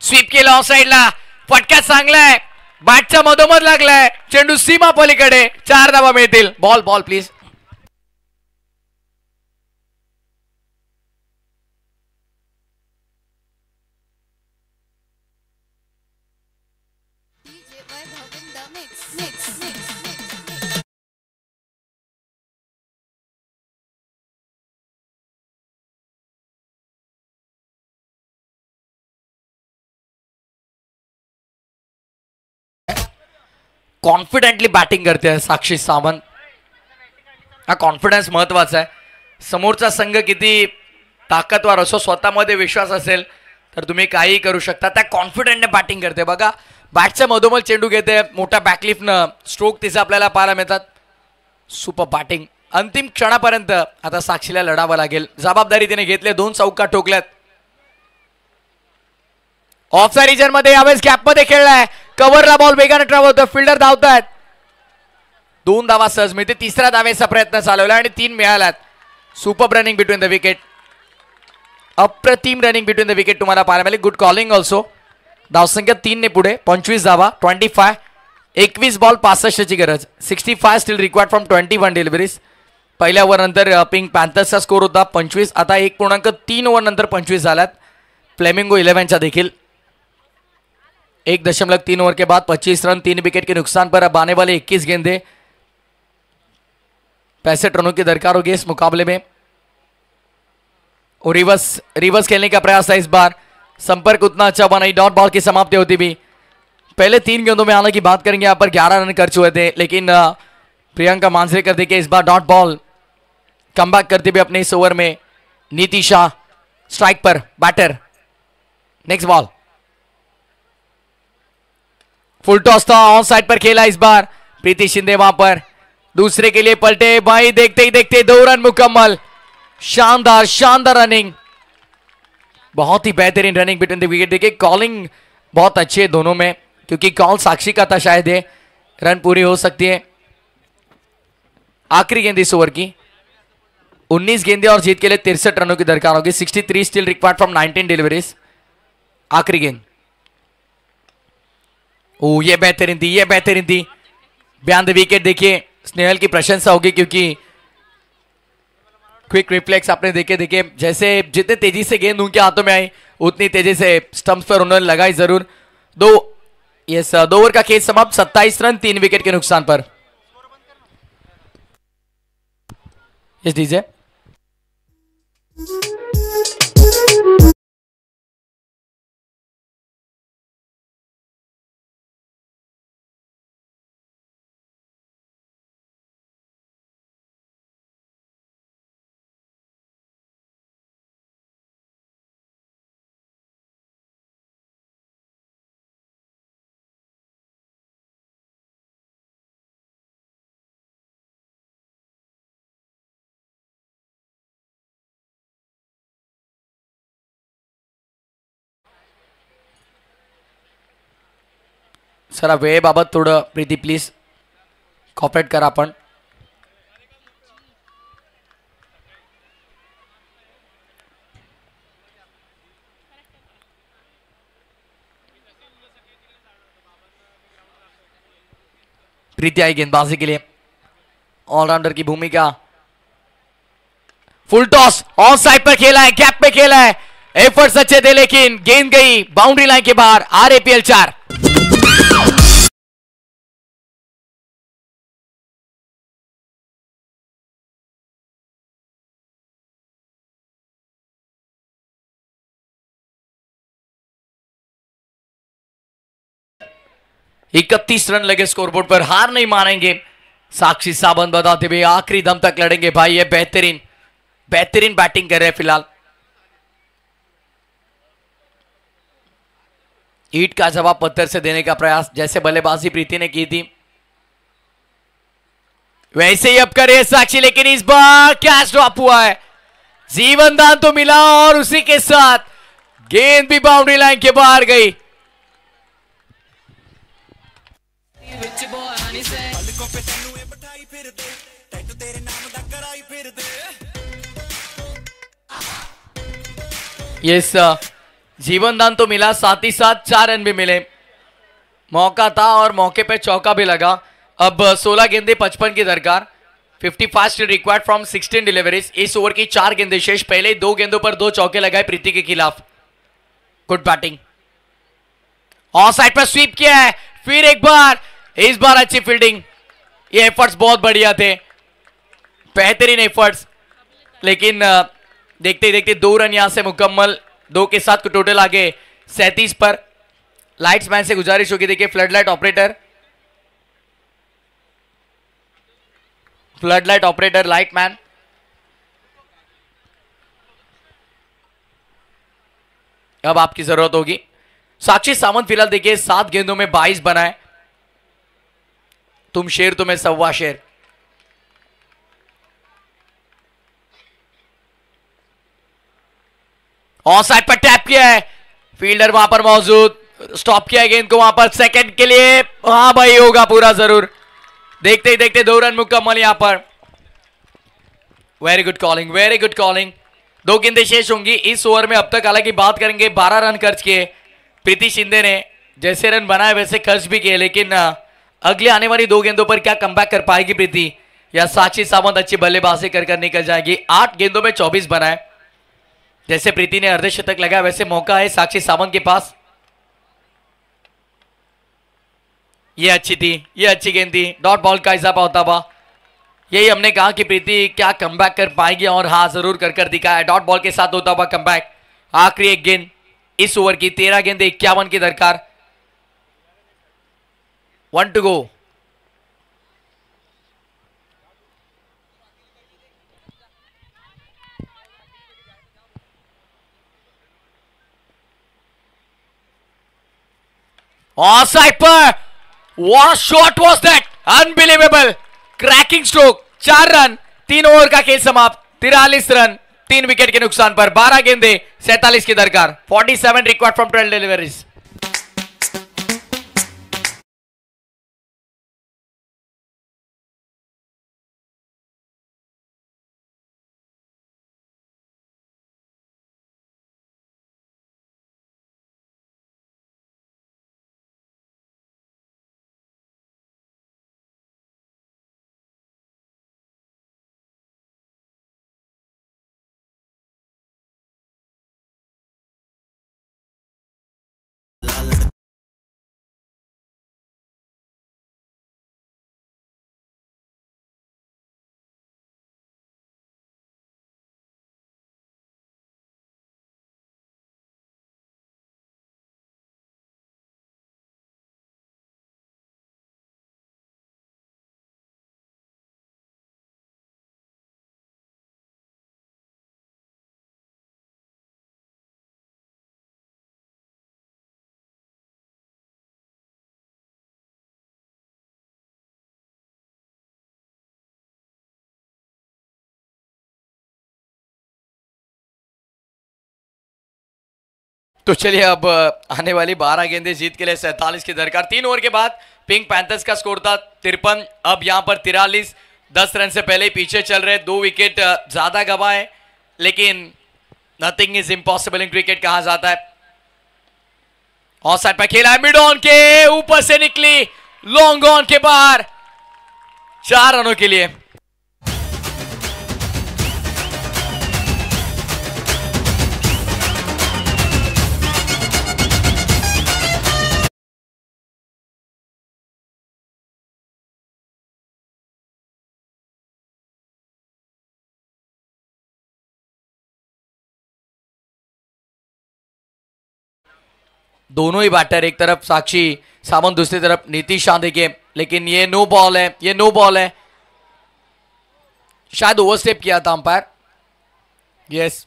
स्वीप केला ऑफ साइडला. फटका चांगलाय. बॅटच्या मधोमध लागलाय. चेंडू सीमा पलीकडे. 4 धावा मिळतील. Ball please. कॉन्फिडेंटली बॅटिंग करते साक्षी सावंत. हा कॉन्फिडन्स महत्वाचा आहे. समोरचा संघ किती ताकदवार असो, स्वतःमध्ये विश्वास असेल तर तुम्ही काहीही करू शकता. त्या कॉन्फिडेंटने बॅटिंग करते. बघा बॅटच्या मधोमध चेंडू घेते. मोठ्या बॅकलिफ्टनं स्ट्रोक तिचे आपल्याला पाहायला मिळतात. Super batting. अंतिम क्षणापर्यंत आता साक्षीला लढावं लागेल. जबाबदारी तिने घेतली. 2 चौका ठोकल्यात. ऑफसाइड रिजन मध्ये यावेळेस गॅप मध्ये खेळलाय. कव्हरला बॉल वेगाने ट्रॅव्हल होतो. फिल्डर धावतात. 2 धावा सहज मिळते. तिसऱ्या धावेचा प्रयत्न चालवला आणि 3 मिळाल्यात. Super running between the wicket. अप्रतिम रनिंग बिटवीन द विकेट तुम्हाला पाहायला मिळेल. Good calling also. धावसंख्या 3 ने पुढे. 25 धावा. 25. 21 बॉल 65 ची गरज. 65 स्टील रिक्वायर्ड फ्रॉम 21 डिलिव्हरीज. पहिल्या ओव्हर नंतर पिंक पॅन्थर्सचा स्कोर होता 25. आता 1.3 ओव्हर नंतर 25 झाल्यात. फ्लेमिंगो 11च्या देखील 1.3 ओवर के बाद 25 रन 3 विकेट के नुकसान पर अब आने वाले 21 गेंदे 65 रनों की दरकार होगी इस मुकाबले में. और रिवर्स खेलने का प्रयास था इस बार. संपर्क उतना अच्छा बना नहीं. डॉट बॉल की समाप्ति होती भी. पहले 3 गेंदों में आने की बात करेंगे. यहाँ पर 11 रन कर चुके थे लेकिन प्रियंका मांजरेकर देखिए इस बार डॉट बॉल कमबैक करते हुए अपने इस ओवर में. नीति शाह स्ट्राइक पर batter. Next ball. Full toss था. ऑन साइड पर खेला इस बार. प्रीति शिंदे वहां पर दूसरे के लिए पलटे. भाई देखते ही देखते 2 रन मुकम्मल. शानदार शानदार रनिंग. बहुत ही बेहतरीन रनिंग बिटवीन द विकेट. देखिए कॉलिंग बहुत अच्छी है दोनों में क्योंकि कॉल साक्षी का था शायद है. रन पूरी हो सकती है. आखिरी गेंद इस ओवर की. 19 गेंदे और जीत के लिए 63 रनों की दरकार होगी. 63 स्टिल रिक्वायर्ड फ्रॉम 19 डिलीवरीज. आखिरी गेंद. ओ ये बेहतरीन थी. ये बेहतरीन थी. Beyond the wicket. देखिए स्नेहल की प्रशंसा होगी क्योंकि क्विक रिफ्लेक्स आपने देखे जैसे जितने तेजी से गेंद उनके हाथों में आई उतनी तेजी से स्टंप्स पर उन्होंने लगाई जरूर. 2 ओवर का खेल समाप्त. 27 रन 3 विकेट के नुकसान पर. यस दीजिए. सर वेळेबाबत थोडं प्रीती प्लीज कॉपरेट करा आपण. प्रीति आई गेंदबाजी के लिए. ऑलराउंडर की भूमिका. फुल टॉस ऑन साइड पर खेला है. गैप पे खेला है. एफर्ट्स अच्छे थे लेकिन गेंद गई बाउंड्री लाइन के बाहर. RAPL 4. इकतीस रन लगे स्कोरबोर्ड पर. हार नहीं मानेंगे साक्षी सावंत बताते हुए. आखिरी दम तक लड़ेंगे भाई. ये बेहतरीन बेहतरीन बैटिंग कर रहे हैं फिलहाल. ईट का जवाब पत्थर से देने का प्रयास जैसे बल्लेबाजी प्रीति ने की थी वैसे ही अब करे साक्षी. लेकिन इस बार कैच ड्रॉप हुआ है. जीवन दान तो मिला और उसी के साथ गेंद भी बाउंड्री लाइन के बाहर गई. यस जीवन दान तो मिला साथ ही साथ 4 रन भी मिले. मौका था और मौके पे चौका भी लगा. अब 16 गेंदे 55 की दरकार. 55 रिक्वायर्ड फ्रॉम 16 डिलीवरीज. इस ओवर की 4 गेंदे शेष. पहले 2 गेंदों पर 2 चौके लगाए प्रीति के खिलाफ. Good batting. ऑन साइड पर स्वीप किया है. फिर एक बार. इस बार अच्छी फील्डिंग. ये एफर्ट्स बहुत बढ़िया थे. बेहतरीन एफर्ट्स. लेकिन देखते ही देखते 2 रन यहां से मुकम्मल. 2 के साथ टोटल आगे 37 पर. लाइट्स मैन से गुजारिश होगी. देखिए flood light operator. Flood light operator light man. अब आपकी जरूरत होगी. साक्षी सावंत फिलहाल देखिए 7 गेंदों में 22 बनाए. तुम शेर तुम्हें 1.25 शेर. ऑन साइड पर टैप किया है, फील्डर वहां पर मौजूद, स्टॉप किया गेंद को वहां पर सेकंड के लिए। हाँ भाई होगा पूरा जरूर, देखते ही देखते 2 रन मुकम्मल यहां पर। Very good calling, very good calling. 2 गेंदें शेष होंगी इस ओवर में अब तक। हालांकि बात करेंगे 12 रन खर्च किए प्रीति शिंदे ने, जैसे रन बनाए वैसे खर्च भी किए, लेकिन अगले आने वाली 2 गेंदों पर क्या कमबैक कर पाएगी प्रीति, या साक्षी सावंत अच्छी बल्लेबाजी कर निकल जाएगी। 8 गेंदों में 24 बनाए, जैसे प्रीति ने अर्धशतक लगाया वैसे मौका है साक्षी सावंत के पास। ये अच्छी थी, ये अच्छी गेंद थी, डॉट बॉल का इजाफा होता हुआ। यही हमने कहा कि प्रीति क्या कमबैक कर पाएगी, और हाँ जरूर कर दिखाया, डॉट बॉल के साथ होता हुआ कमबैक। आखिरी एक गेंद इस ओवर की, 13 गेंदे 51 की दरकार, 1 टू गो। ऑन साइड पर, what shot was that, unbelievable, cracking stroke. 4 run, 3 over का खेल समाप्त, 43 रन 3 विकेट के नुकसान पर। 12 गेंदे 47 की दरकार, 47 रिक्वायर्ड फ्रॉम 12 डिलीवरीज। तो चलिए अब आने वाली 12 गेंदें जीत के लिए 47 की दरकार। 3 ओवर के बाद पिंक पैंथर्स का स्कोर था 53, अब यहां पर 43, 10 रन से पहले ही पीछे चल रहे। 2 विकेट ज्यादा गवाए, लेकिन nothing is impossible in cricket कहा जाता है। ऑन साइड पर खेला, मिड ऑन के ऊपर से निकली, लॉन्ग ऑन के बाहर, 4 रनों के लिए। दोनों ही बैटर, एक तरफ साक्षी सावंत, दूसरी तरफ नीतीश शाह देखिए, लेकिन ये नो बॉल है, ये नो बॉल है। शायद ओवरस्टेप किया था अंपायर, यस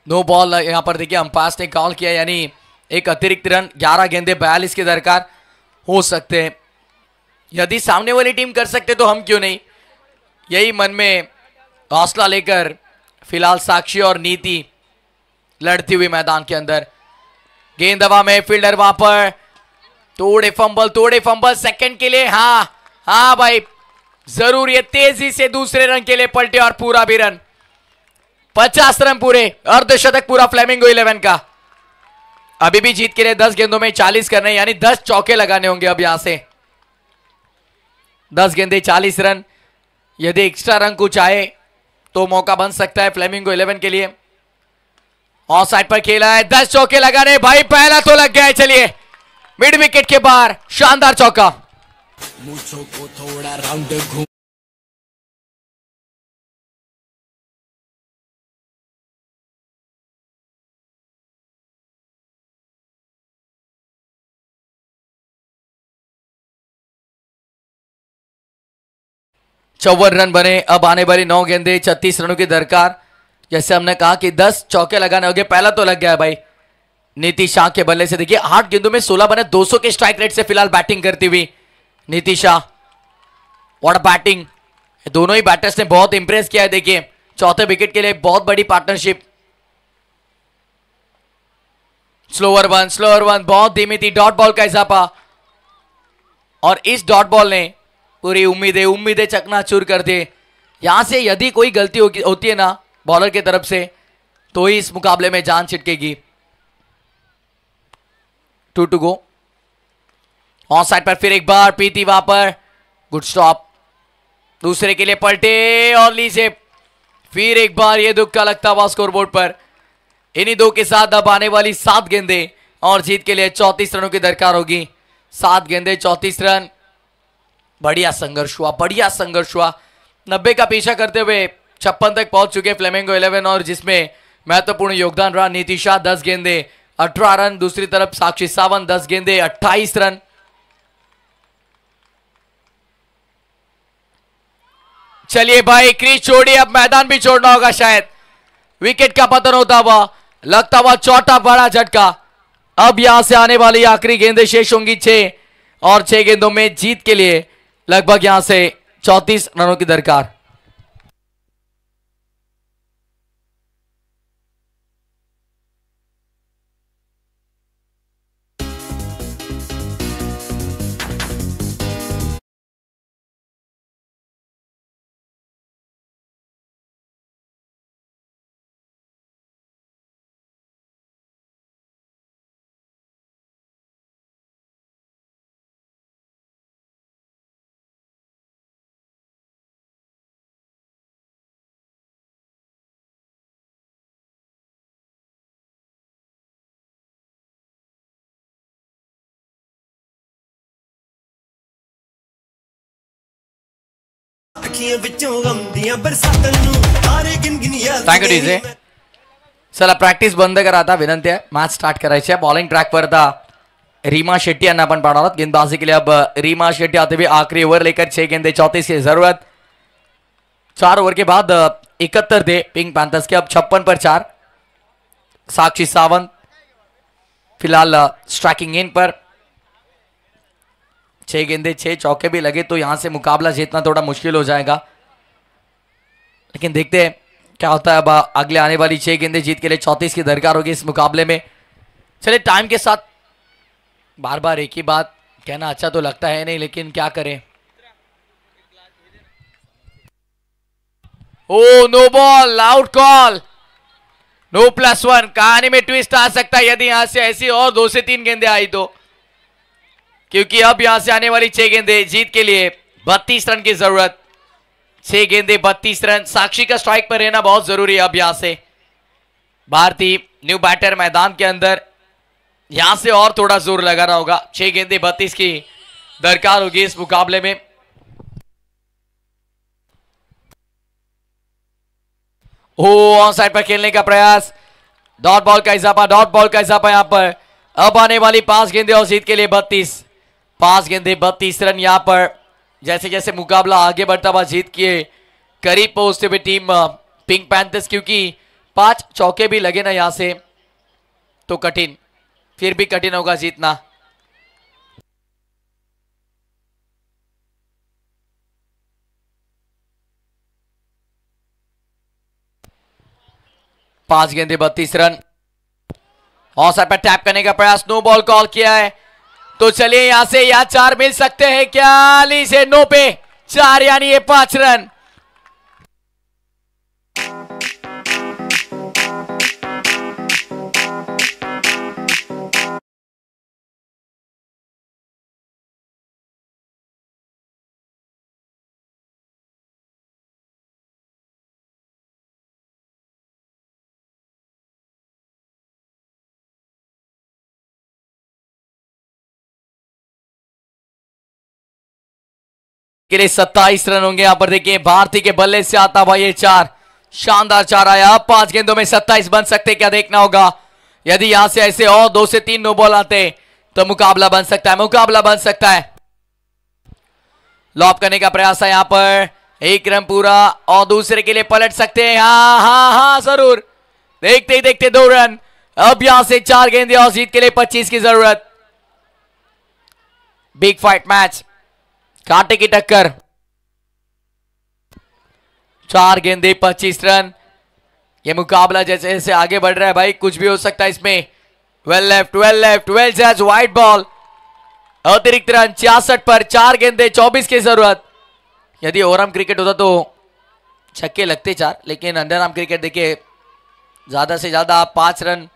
नो बॉल यहां पर देखिए अंपायर ने कॉल किया, यानी एक अतिरिक्त रन। 11 गेंदे 42 की दरकार हो सकते हैं। यदि सामने वाली टीम कर सकते तो हम क्यों नहीं, यही मन में हौसला लेकर फिलहाल साक्षी और नीति लड़ती हुई मैदान के अंदर। गेंद हवा में, फील्डर वहां पर, तोड़े फंबल सेकंड के लिए। हाँ भाई जरूर, ये तेजी से दूसरे रन के लिए पलटे और पूरा भी रन, 50 रन पूरे, अर्धशतक पूरा फ्लेमिंगो 11 का। अभी भी जीत के लिए 10 गेंदों में 40 करने, यानी 10 चौके लगाने होंगे अब यहां से। 10 गेंदे 40 रन, यदि एक्स्ट्रा रन कुछ आए तो मौका बन सकता है फ्लेमिंगो 11 के लिए। ऑफ साइड पर खेला है, 10 चौके लगाने, भाई पहला तो लग गया है। चलिए मिड विकेट के बाहर शानदार चौका। मुझको को थोड़ा राउंड घूम, चौवन रन बने, अब आने वाली 9 गेंदे 36 रनों की दरकार। जैसे हमने कहा कि 10 चौके लगाने होंगे, पहला तो लग गया है भाई नीतीश शाह के बल्ले से। देखिए 8 गेंदों में 16 बने, 200 के स्ट्राइक रेट से फिलहाल बैटिंग करती हुई नीतीश शाह। व्हाट बैटिंग, दोनों ही बैटर्स ने बहुत इंप्रेस किया है। देखिए चौथे विकेट के लिए बहुत बड़ी पार्टनरशिप। स्लोअर वन बहुत धीमी थी। डॉट बॉल का इजाफा और इस डॉट बॉल ने पूरी उम्मीदें चकनाचूर कर दिए। यहां से यदि कोई गलती होती है ना बॉलर की तरफ से तो ही इस मुकाबले में जान छिटकेगी। 2 टू गो। ऑन साइड पर फिर एक बार पीती वहां पर, गुड स्टॉप। दूसरे के लिए पलटे और ली से फिर एक बार ये दुख का लगता हुआ स्कोरबोर्ड पर। इन्हीं दो के साथ अब आने वाली 7 गेंदें और जीत के लिए 34 रनों की दरकार होगी। 7 गेंदें 34 रन। बढ़िया संघर्ष हुआ। 90 का पीछा करते हुए 56 तक पहुंच चुके फ्लेमिंगो 11 और जिसमें महत्वपूर्ण योगदान रहा नीतिशा 10 गेंदे 18 रन। दूसरी तरफ साक्षी सावंत 10 गेंदे 28 रन। चलिए भाई क्रीज छोड़िए, अब मैदान भी छोड़ना होगा शायद। विकेट का पतन होता हुआ लगता हुआ चौथा बड़ा झटका। अब यहां से आने वाली आखिरी गेंदें शेष होंगी 6 और 6 गेंदों में जीत के लिए लगभग यहां से 34 रनों की दरकार। Thank you DJ. चला प्रॅक्टिस बंद करा आता, विनंती आहे. मॅच स्टार्ट करायची आहे. बॉलिंग ट्रॅक पर था रीमा शेट्टी यांना अपन पढ़ा रहा. गेंदबाजी के लिए अब रीमा शेट्टी आते हुए आखिरी ओवर लेकर 6 गेंदे 34 की जरूरत. 4 ओवर के बाद 71 थे पिंक पैंथर्स के, अब 56 पर 4. साक्षी सावंत फिलहाल स्ट्राइकिंग इन पर. 6 गेंदे 6 चौके भी लगे तो यहां से मुकाबला जीतना थोड़ा मुश्किल हो जाएगा, लेकिन देखते हैं क्या होता है. अब अगले आने वाली 6 गेंदे जीत के लिए 34 की दरकार होगी इस मुकाबले में. चलिए टाइम के साथ बार बार एक ही बात कहना अच्छा तो लगता है नहीं, लेकिन क्या करें. Oh no ball, out call, no +1. कहानी में ट्विस्ट आ सकता है यदि यहां से ऐसी और 2 से 3 गेंदे आई तो, क्योंकि अब यहां से आने वाली 6 गेंदे जीत के लिए 32 रन की जरूरत. 6 गेंदे 32 रन. साक्षी का स्ट्राइक पर रहना बहुत जरूरी है. अब यहां से भारतीय न्यू बैटर मैदान के अंदर, यहां से और थोड़ा जोर लगाना होगा. 6 गेंदे 32 की दरकार होगी इस मुकाबले में. ऑन साइड पर खेलने का प्रयास, डॉट बॉल का इजाफा यहां पर. अब आने वाली 5 गेंदे और जीत के लिए 5 गेंदे 32 रन. यहां पर जैसे जैसे मुकाबला आगे बढ़ता हुआ जीत के करीब पहुंचते हुए टीम पिंक पैंथर्स, क्योंकि 5 चौके भी लगे ना यहां से तो कठिन, फिर भी कठिन होगा जीतना. पांच गेंदे 32 रन. और साइड पर टैप करने का प्रयास, नो बॉल कॉल किया है. तो चलिए यहां से या 4 मिल सकते हैं क्या. अली से नो पे 4 यानी ये 5 रन. के लिए 27 रन होंगे. यहां पर देखिए भारती के बल्ले से आता हुआ ये 4, शानदार 4 आया. अब 5 गेंदों में 27 बन सकते, क्या देखना होगा. यदि यहां से ऐसे और 2 से 3 नो बॉल आते तो मुकाबला बन सकता है. लॉप करने का प्रयास है यहां पर. 1 रन पूरा और दूसरे के लिए पलट सकते हैं. हाँ जरूर. देखते ही देखते 2 रन. अब यहां से 4 गेंदे और जीत के लिए 25 की जरूरत. बिग फाइट मैच, कांटे की टक्कर. 4 गेंदे 25 रन. यह मुकाबला जैसे जैसे आगे बढ़ रहा है भाई, कुछ भी हो सकता है इसमें. वेल लेफ्ट वेल जज, वाइट बॉल। अतिरिक्त रन 66 पर, 4 गेंदे 24 की जरूरत। यदि ओवरआर्म क्रिकेट होता तो छक्के लगते 4, लेकिन अंडरआर्म क्रिकेट देखिए ज्यादा से ज्यादा आप 5 रन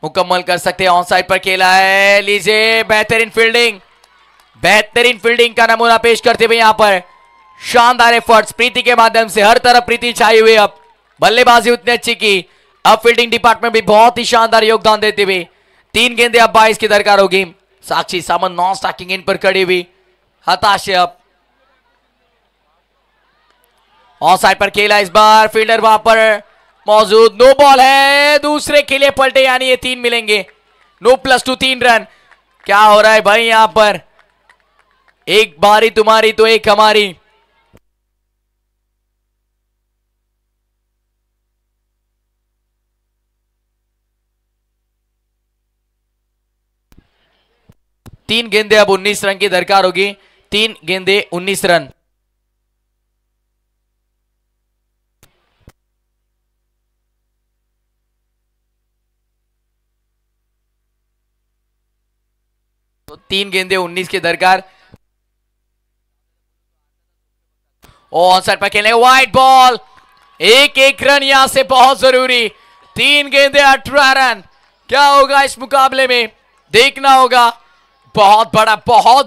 मुकम्मल कर सकते हैं। ऑन साइड पर खेला है, लीजिए बेहतरीन फील्डिंग का नमूना पेश करते हुए यहां पर शानदार एफर्ट्स प्रीति के माध्यम से, हर तरफ प्रीति छाई हुई। अब बल्लेबाजी उतनी अच्छी की, अब फील्डिंग डिपार्टमेंट भी बहुत ही शानदार योगदान देते हुए 3 गेंदे अब 22 की दरकार होगी। साक्षी सामंत नॉन स्ट्राइकिंग इन पर खड़ी हुई, हताश है। अब ऑन साइड पर खेला, इस बार फील्डर वहां पर मौजूद, नो बॉल है, दूसरे के लिए पलटे, यानी ये 3 मिलेंगे। No +2, 3 run. क्या हो रहा है भाई यहां पर? एक बारी तुम्हारी तो एक हमारी। तीन गेंदे अब 19 रन की दरकार होगी। 3 गेंदे 19 रन। तो 3 गेंदे 19 की दरकार। ऑन साइड पर खेलने, वाइट बॉल, एक रन यहां से बहुत जरूरी। 3 गेंदे 18 रन। क्या होगा इस मुकाबले में, देखना होगा। बहुत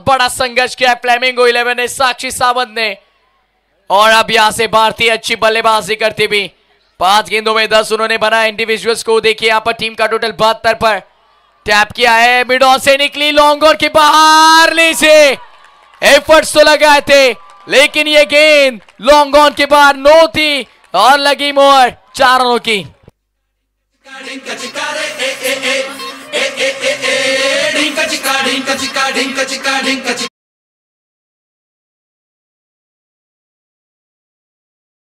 बड़ा संघर्ष किया फ्लेमिंगो 11 ने, साक्षी सावंत ने। और अब यहां से भारतीय अच्छी बल्लेबाजी करती हुई 5 गेंदों में 10 उन्होंने बनाया। इंडिविजुअल्स को देखिए यहां पर टीम का टोटल 72 पर। टैप किया है, मिड ऑन से निकली, लॉन्ग ऑन के बाहर, नीचे एफर्ट्स तो लगाए थे, लेकिन ये गेंद लॉन्ग ऑन के बाहर नो थी और लगी मोहर 4 रनों की।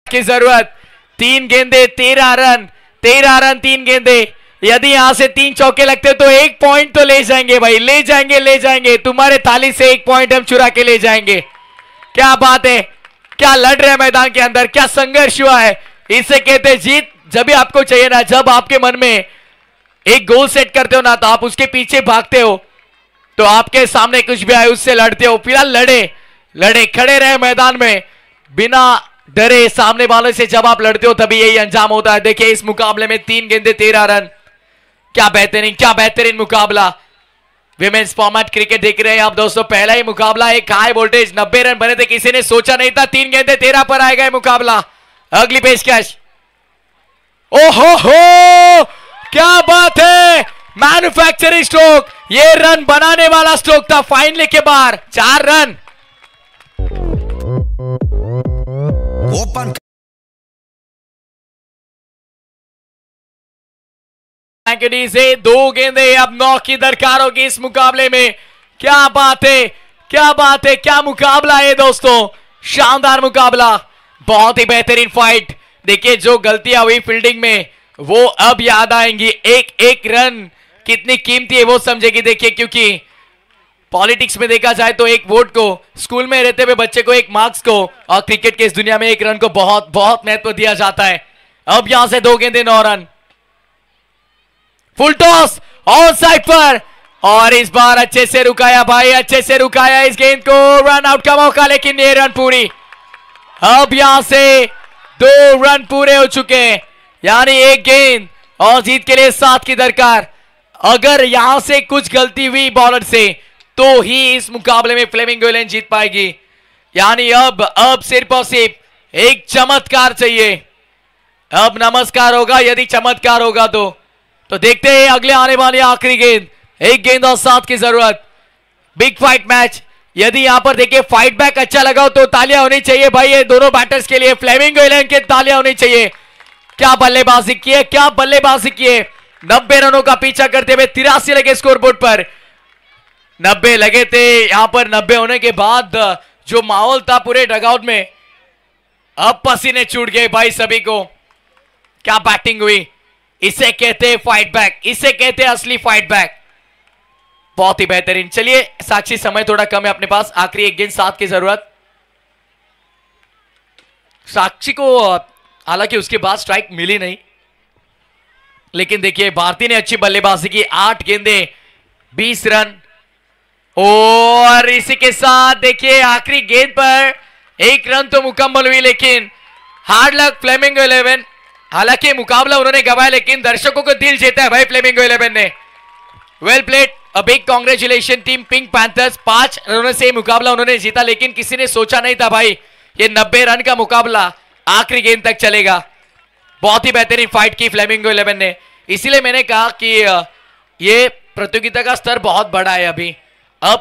की जरूरत। 3 गेंदे 13 रन, 3 गेंदे। यदि यहां से 3 चौके लगते तो 1 पॉइंट तो ले जाएंगे भाई, ले जाएंगे। तुम्हारे थाली से 1 पॉइंट हम चुरा के ले जाएंगे। क्या बात है, क्या लड़ रहे हैं मैदान के अंदर, क्या संघर्ष हुआ है। इसे कहते जीत जब भी आपको चाहिए ना, जब आपके मन में एक गोल सेट करते हो ना, तो आप उसके पीछे भागते हो, तो आपके सामने कुछ भी आए उससे लड़ते हो। फिलहाल लड़े खड़े रहे मैदान में बिना डरे सामने वाले से। जब आप लड़ते हो तभी यही अंजाम होता है। देखिए इस मुकाबले में 3 गेंदे 13 रन। क्या बेहतरीन मुकाबला। विमेन्स फॉर्मेट क्रिकेट देख रहे हैं आप दोस्तों। पहला ही मुकाबला, एक हाई वोल्टेज 90 रन बने थे, किसी ने सोचा नहीं था 3 गेंदे 13 पर आएगा मुकाबला। अगली पेशकश, ओहो हो, क्या बात है, मैन्युफैक्चरिंग स्ट्रोक। ये रन बनाने वाला स्ट्रोक था फाइनली के बाहर। 4 रन। से 2 गेंदे अब 9 की दरकार होगी इस मुकाबले में। क्या बात है, क्या मुकाबला है दोस्तों, शानदार मुकाबला, बहुत ही बेहतरीन फाइट। देखिए जो गलतियां हुई फील्डिंग में वो अब याद आएंगी। एक रन कितनी कीमती है वो समझेगी। देखिए क्योंकि पॉलिटिक्स में देखा जाए तो एक वोट को, स्कूल में रहते हुए बच्चे को एक मार्क्स को, और क्रिकेट के इस दुनिया में 1 रन को बहुत महत्व दिया जाता है। अब यहां से 2 गेंदे 9 run. Full toss on side पर, और इस बार अच्छे से रुकाया भाई, अच्छे से रुकाया इस गेंद को। रन आउट का मौका, लेकिन ये रन पूरी। अब यहां से 2 रन पूरे हो चुके हैं, यानी 1 गेंद और जीत के लिए 7 की दरकार। अगर यहां से कुछ गलती हुई बॉलर से तो ही इस मुकाबले में फ्लेमिंगो 11 जीत पाएगी। यानी अब सिर्फ और सिर्फ एक चमत्कार चाहिए। अब नमस्कार होगा यदि चमत्कार होगा तो देखते हैं अगले आने वाली आखिरी गेंद। 1 गेंद और 7 की जरूरत। Big fight match. यदि यहां पर देखिए फाइट बैक अच्छा लगा हो तो तालियां होनी चाहिए भाई, ये दोनों बैटर्स के लिए, फ्लेमिंगो 11 के तालियां होनी चाहिए। क्या बल्लेबाजी की है, 90 रनों का पीछा करते हुए 83 लगे स्कोरबोर्ड पर। 90 लगे थे यहां पर। 90 होने के बाद जो माहौल था पूरे डगआउट में, अब पसीने छूट गए भाई सभी को। क्या बैटिंग हुई, इसे कहते हैं फाइट बैक, इसे कहते हैं असली फाइट बैक। बहुत ही बेहतरीन। चलिए साक्षी, समय थोड़ा कम है अपने पास, आखिरी 1 गेंद 7 की जरूरत। साक्षी को हालांकि उसके बाद स्ट्राइक मिली नहीं, लेकिन देखिए भारती ने अच्छी बल्लेबाजी की, 8 गेंदें 20 रन। और इसी के साथ देखिए आखिरी गेंद पर 1 रन तो मुकम्मल हुई, लेकिन हार्ड लक फ्लेमिंगो 11। हालांकि मुकाबला उन्होंने गवाया लेकिन दर्शकों को दिल जीता है भाई फ्लेमिंगो 11 ने। Well played, a big congratulation team pink panthers. 5 रनों से मुकाबला उन्होंने जीता, लेकिन किसी ने सोचा नहीं था भाई ये 90 रन का मुकाबला आखिरी गेंद तक चलेगा। बहुत ही बेहतरीन फाइट की फ्लेमिंगो 11 ने। इसीलिए मैंने कहा कि ये प्रतियोगिता का स्तर बहुत बड़ा है अभी। अब